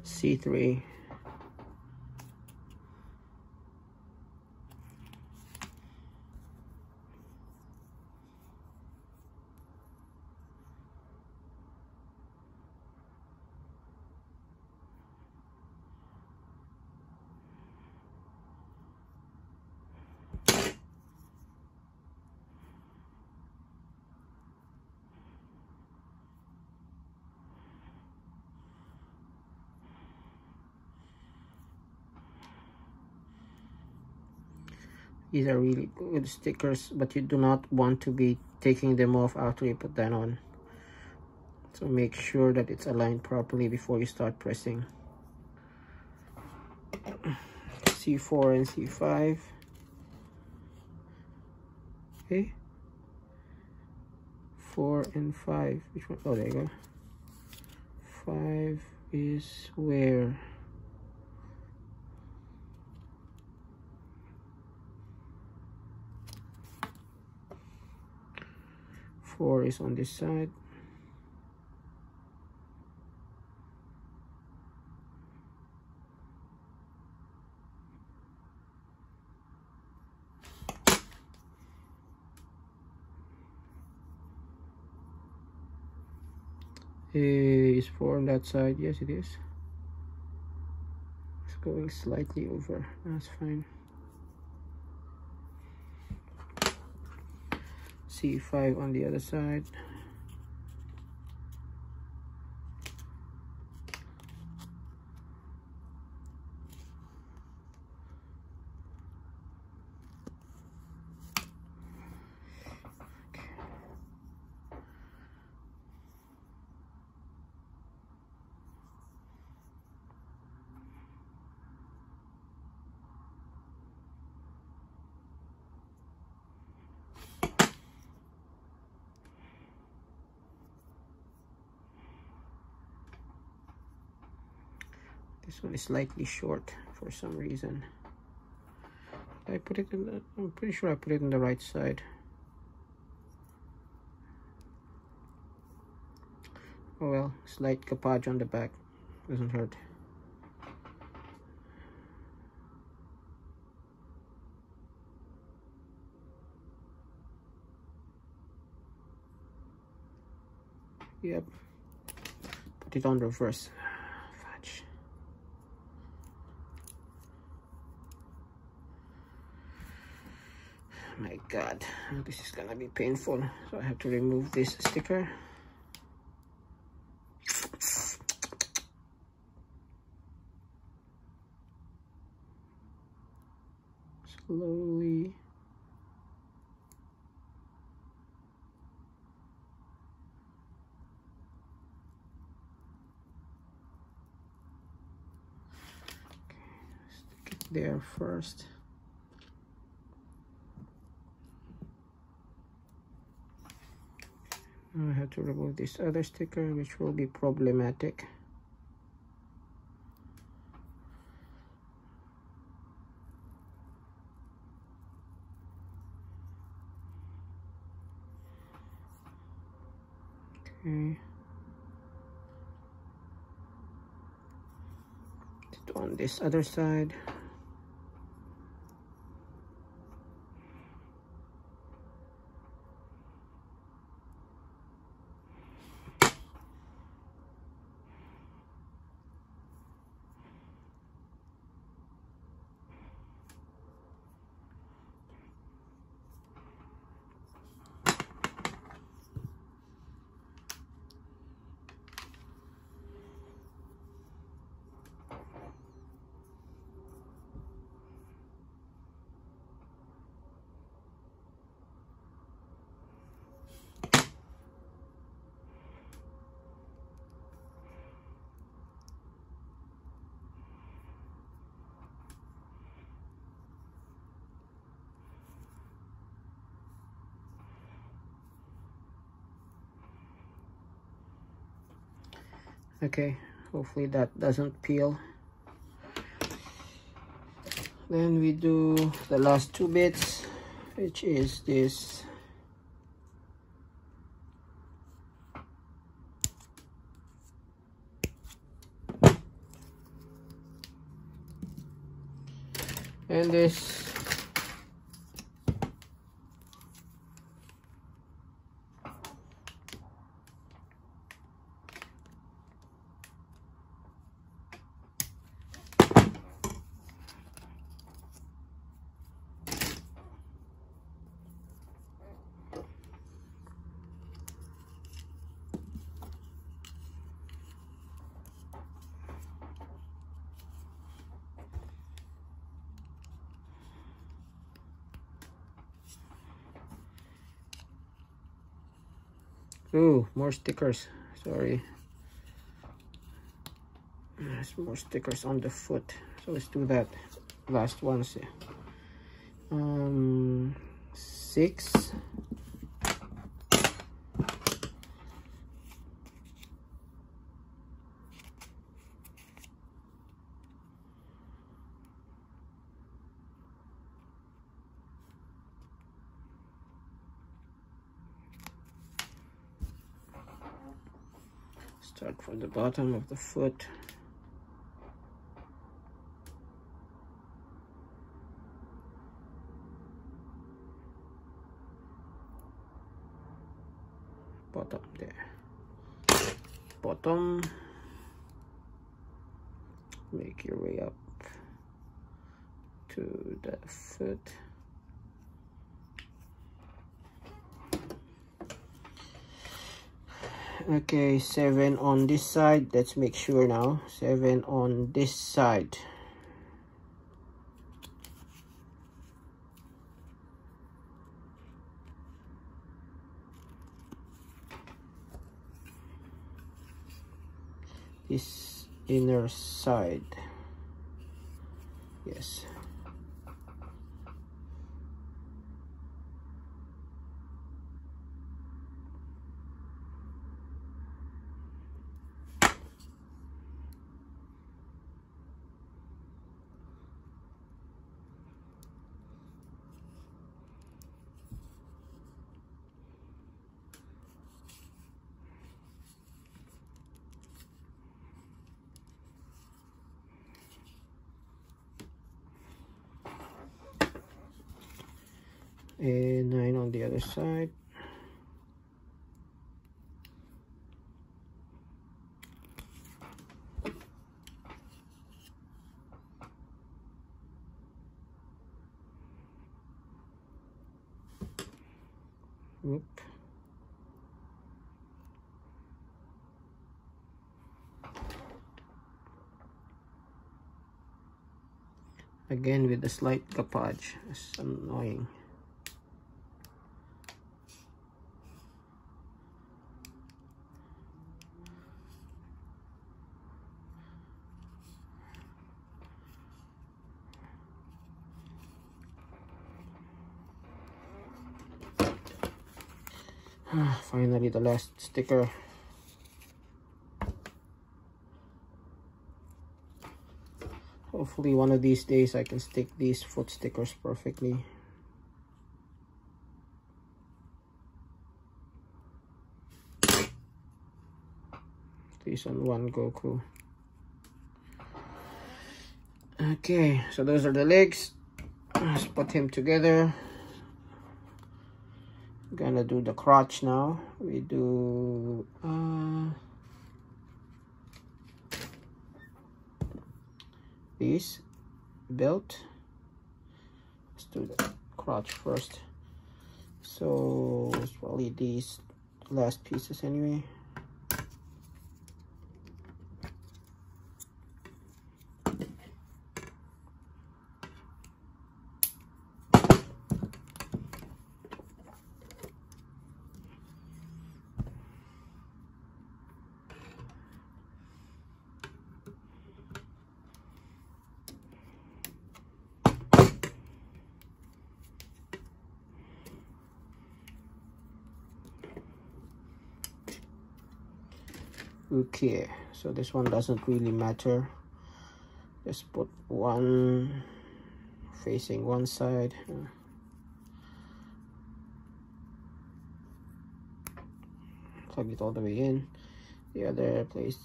C3. These are really good stickers, but you do not want to be taking them off after you put that on. So make sure that it's aligned properly before you start pressing. C4 and C5. Okay. 4 and 5. Which one? Oh, there you go. 5 is where? Four is on this side. Is 4 on that side? Yes, it is. It's going slightly over. That's fine. C5 on the other side. This one is slightly short for some reason. I put it in the, I'm pretty sure I put it on the right side. Oh well, slight capage on the back. Doesn't hurt. Yep. Put it on reverse. Fudge. My God, this is gonna be painful. So I have to remove this sticker. Slowly. there first. I have to remove this other sticker, which will be problematic. Okay. On this other side. Okay, hopefully that doesn't peel. Then we do the last two bits, which is this and this. Ooh, more stickers. Sorry. There's more stickers on the foot. So let's do that. Last ones. 6. Start from the bottom of the foot. Bottom there. Bottom. Make your way up to the foot. Okay, 7 on this side. Let's make sure now. 7 on this side. This inner side. Yes. And 9 on the other side. Whoop. Again with a slight gapage. It's annoying. Finally, the last sticker. Hopefully one of these days I can stick these foot stickers perfectly. These on one Goku. Okay, so those are the legs. Let's put him together. Gonna do the crotch now. We do this belt. Let's do the crotch first. So it's probably these last pieces anyway. Okay, so this one doesn't really matter. Just put one facing one side. Plug it all the way in. The other place,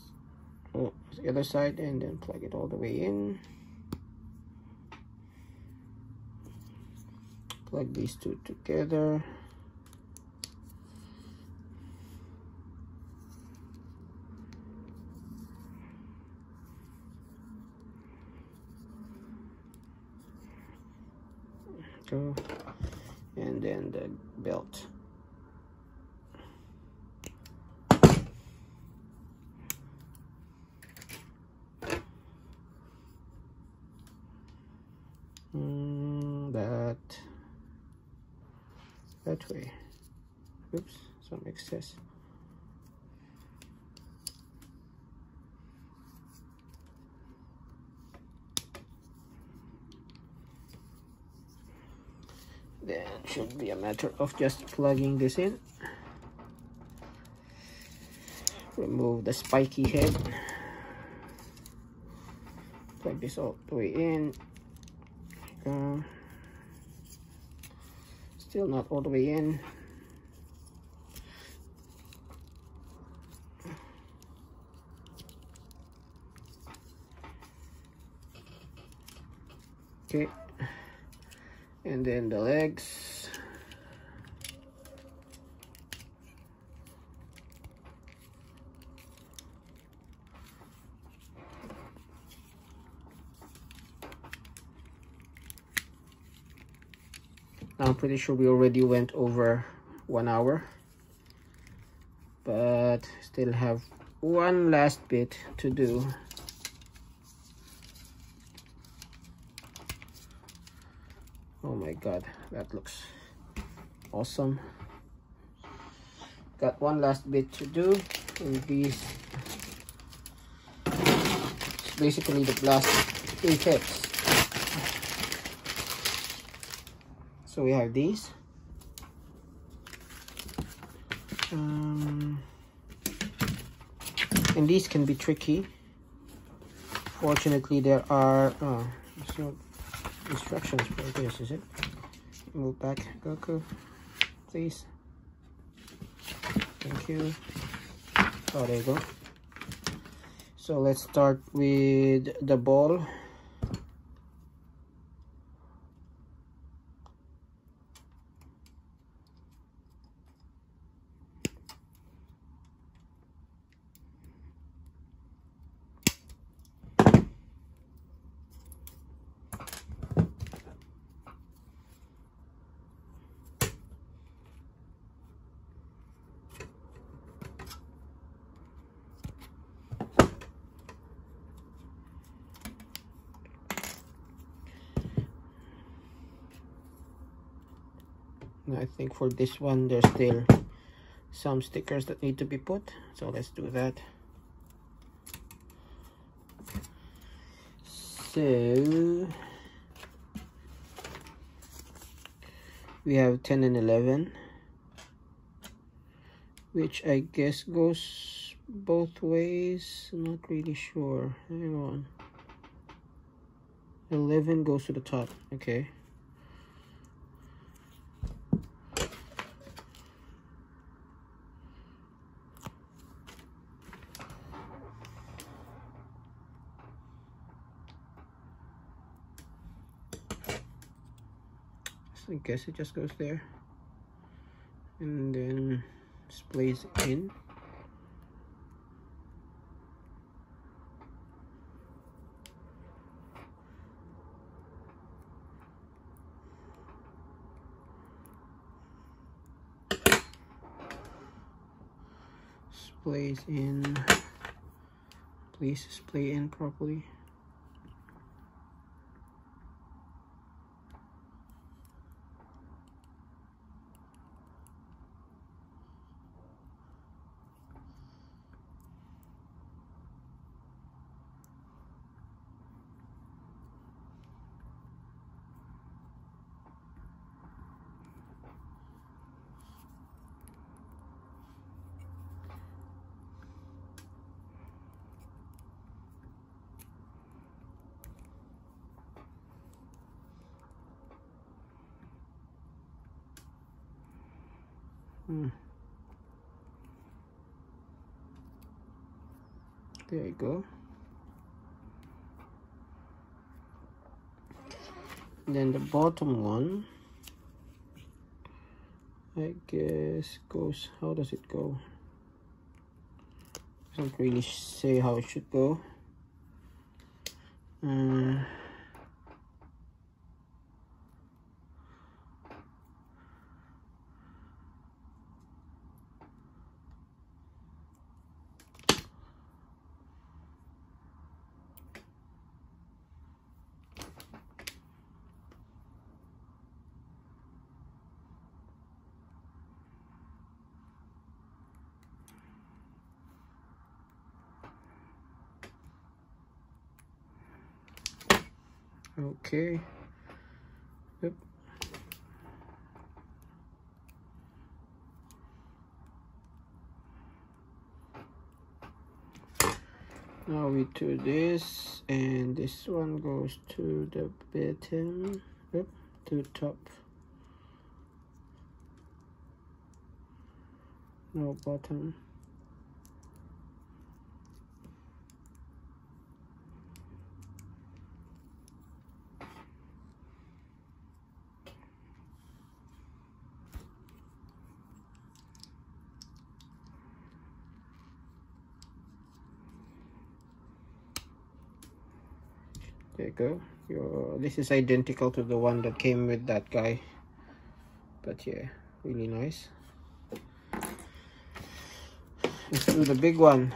the other side, and then plug it all the way in. Plug these two together. And then the belt. That way. Oops, some excess. Then should be a matter of just plugging this in. Remove the spiky head. Plug this all the way in. Still not all the way in. Okay. And then the legs. Now I'm pretty sure we already went over 1 hour, but still have one last bit to do. Oh my god, that looks awesome. Got one last bit to do, and these basically the last 8 hits. So we have these. And these can be tricky. Fortunately, there are so instructions for this, is it? Move back, Goku, please. Thank you. Oh, there you go. So let's start with the ball. I think for this one there's still some stickers that need to be put, so let's do that. So we have 10 and 11. which I guess goes both ways. I'm not really sure. Hang on. 11 goes to the top. Okay. So I guess it just goes there. And then displays in. Displays in. Please display in properly. There you go. Then the bottom one, I guess, goes, how does it go? Doesn't really say how it should go. Okay. Yep. Now we do this, and this one goes to the bottom. Yep, to the top. No bottom. There you go. This is identical to the one that came with that guy, but yeah, really nice. Let's do the big one.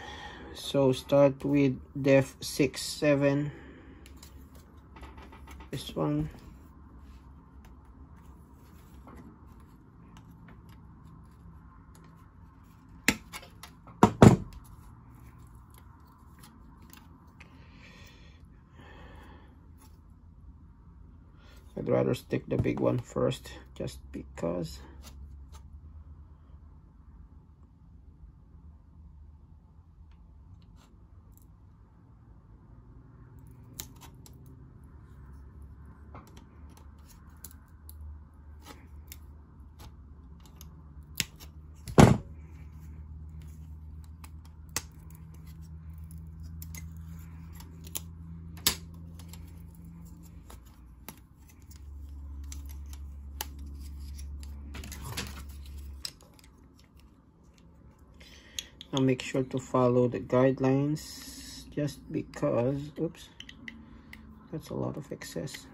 So start with def 6, 7. This one. I'd rather stick the big one first, just because. Now make sure to follow the guidelines, just because, oops, that's a lot of excess.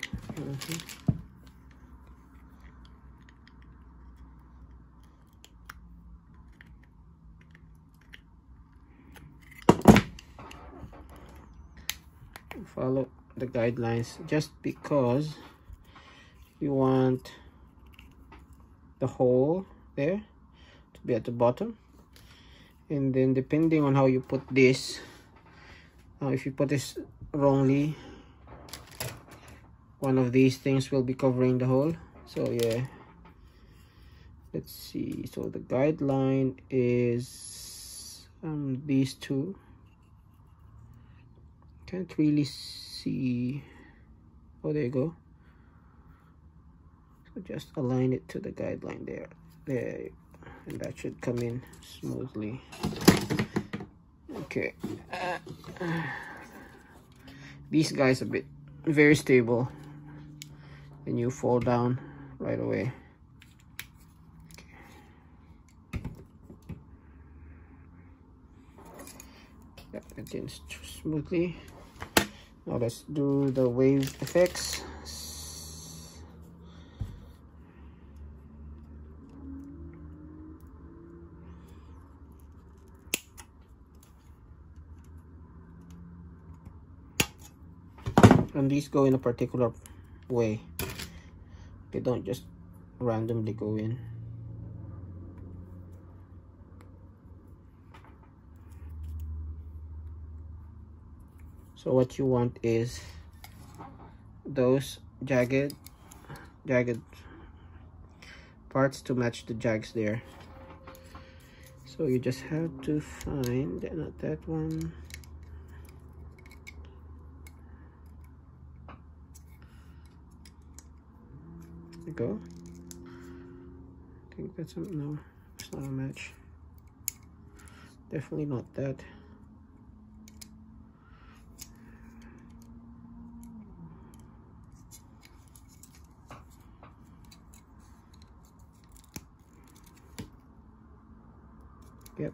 Follow the guidelines, just because you want the hole there to be at the bottom. And then depending on how you put this, if you put this wrongly, one of these things will be covering the hole. So yeah, let's see. So the guideline is these two. Can't really see. Oh, there you go. So just align it to the guideline there, and that should come in smoothly. Okay. These guys a bit very stable, and you fall down right away. Yeah, it in smoothly. Now let's do the wave effects. And these go in a particular way. They don't just randomly go in. So what you want is those jagged parts to match the jags there. So you just have to find, not that one. There you go. I think that's no, it's not a match. Definitely not that. Yep.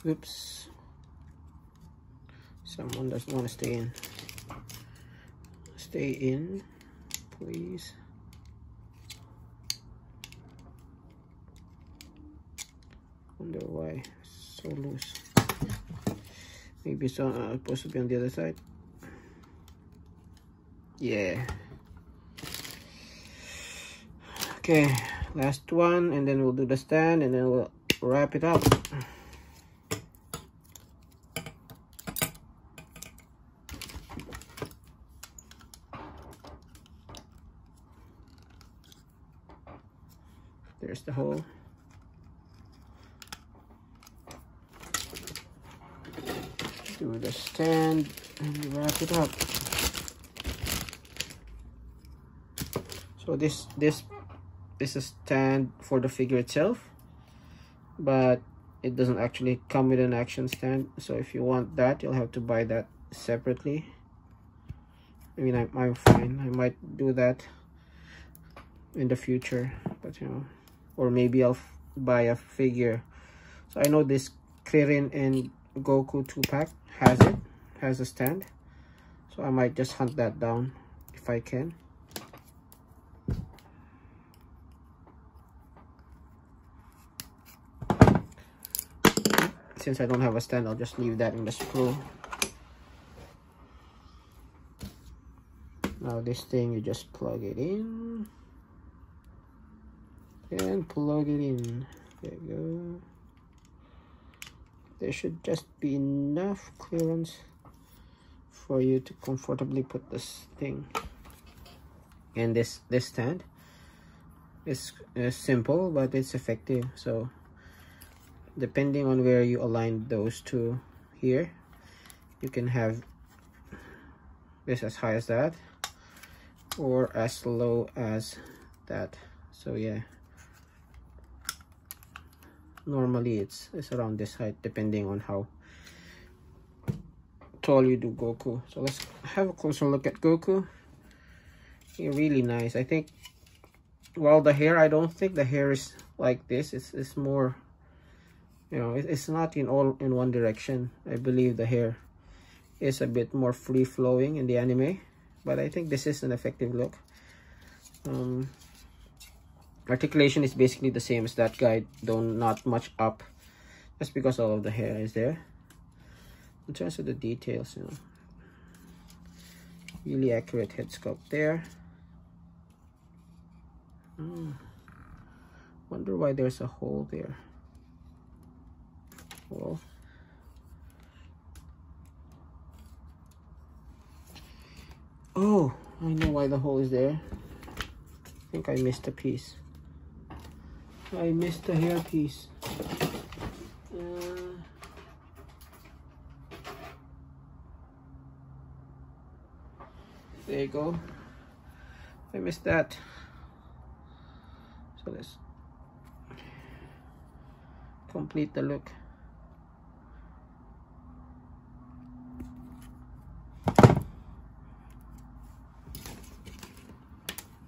Oops. Someone doesn't want to stay in. Stay in, please. Wonder why it's so loose. Maybe it's supposed to be on the other side. Yeah. Okay, last one, and then we'll do the stand, and then we'll wrap it up. There's the hole. Do the stand and wrap it up. So this is a stand for the figure itself, but it doesn't actually come with an action stand. So if you want that, you'll have to buy that separately. I mean, I'm fine. I might do that in the future, but you know, or maybe I'll buy a figure. So I know this Kirin and Goku 2-pack has a stand, so I might just hunt that down if I can. Since I don't have a stand, I'll just leave that in the screw. Now this thing, you just plug it in. and plug it in. There you go. There should just be enough clearance for you to comfortably put this thing. And this stand is simple, but it's effective. So depending on where you align those two here, you can have this as high as that or as low as that. So yeah, normally it's around this height depending on how tall you do Goku. So let's have a closer look at Goku. He's really nice. I think, well, the hair, I don't think the hair is like this. It's more, you know, it's not in one direction. I believe the hair is a bit more free flowing in the anime, but I think this is an effective look. Articulation is basically the same as that guy, though not much up, just because all of the hair is there. In terms of the details, you know, really accurate head sculpt there. Wonder why there's a hole there. Well, oh, I know why the hole is there. I think I missed a piece. I missed the hair piece. There you go. I missed that. So let's complete the look.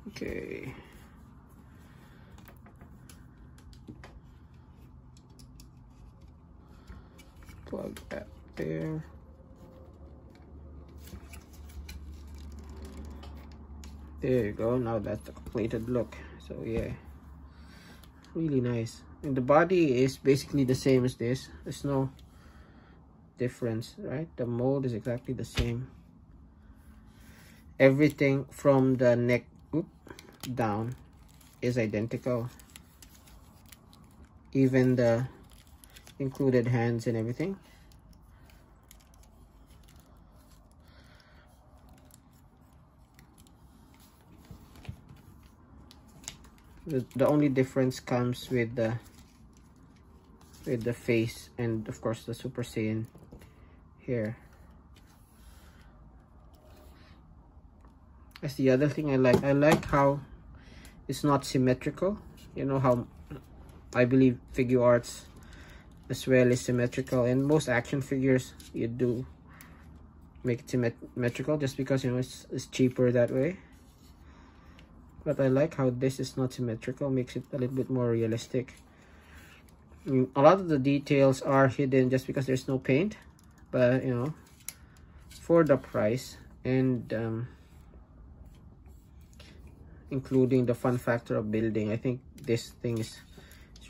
Okay. Plug that there. There you go. Now that's the completed look. So yeah, really nice. And the body is basically the same as this. There's no difference, right? The mold is exactly the same. Everything from the neck down is identical. Even the included hands and everything. The only difference comes with the face and of course the Super Saiyan hair. That's the other thing I like. I like how it's not symmetrical. You know how I believe figure arts as well is symmetrical, and most action figures you do make it symmetrical just because, you know, it's cheaper that way. But I like how this is not symmetrical, makes it a little bit more realistic. I mean, a lot of the details are hidden just because there's no paint, but you know, for the price and including the fun factor of building, I think this thing is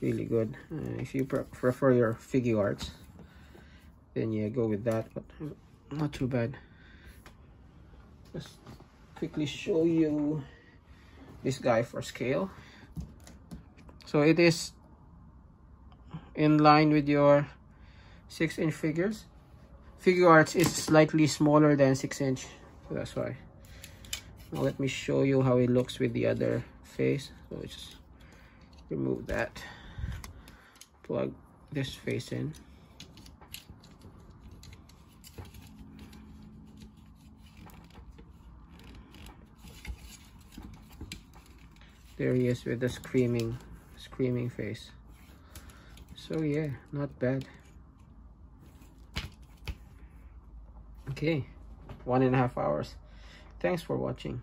really good. If you prefer your figure arts, then yeah, go with that, but not too bad. Let's quickly show you this guy for scale. So it is in line with your 6-inch figures. Figure arts is slightly smaller than 6-inch, so that's why. Now let me show you how it looks with the other face. So just remove that, plug this face in. There he is with the screaming face. So yeah, not bad. Okay, 1.5 hours. Thanks for watching.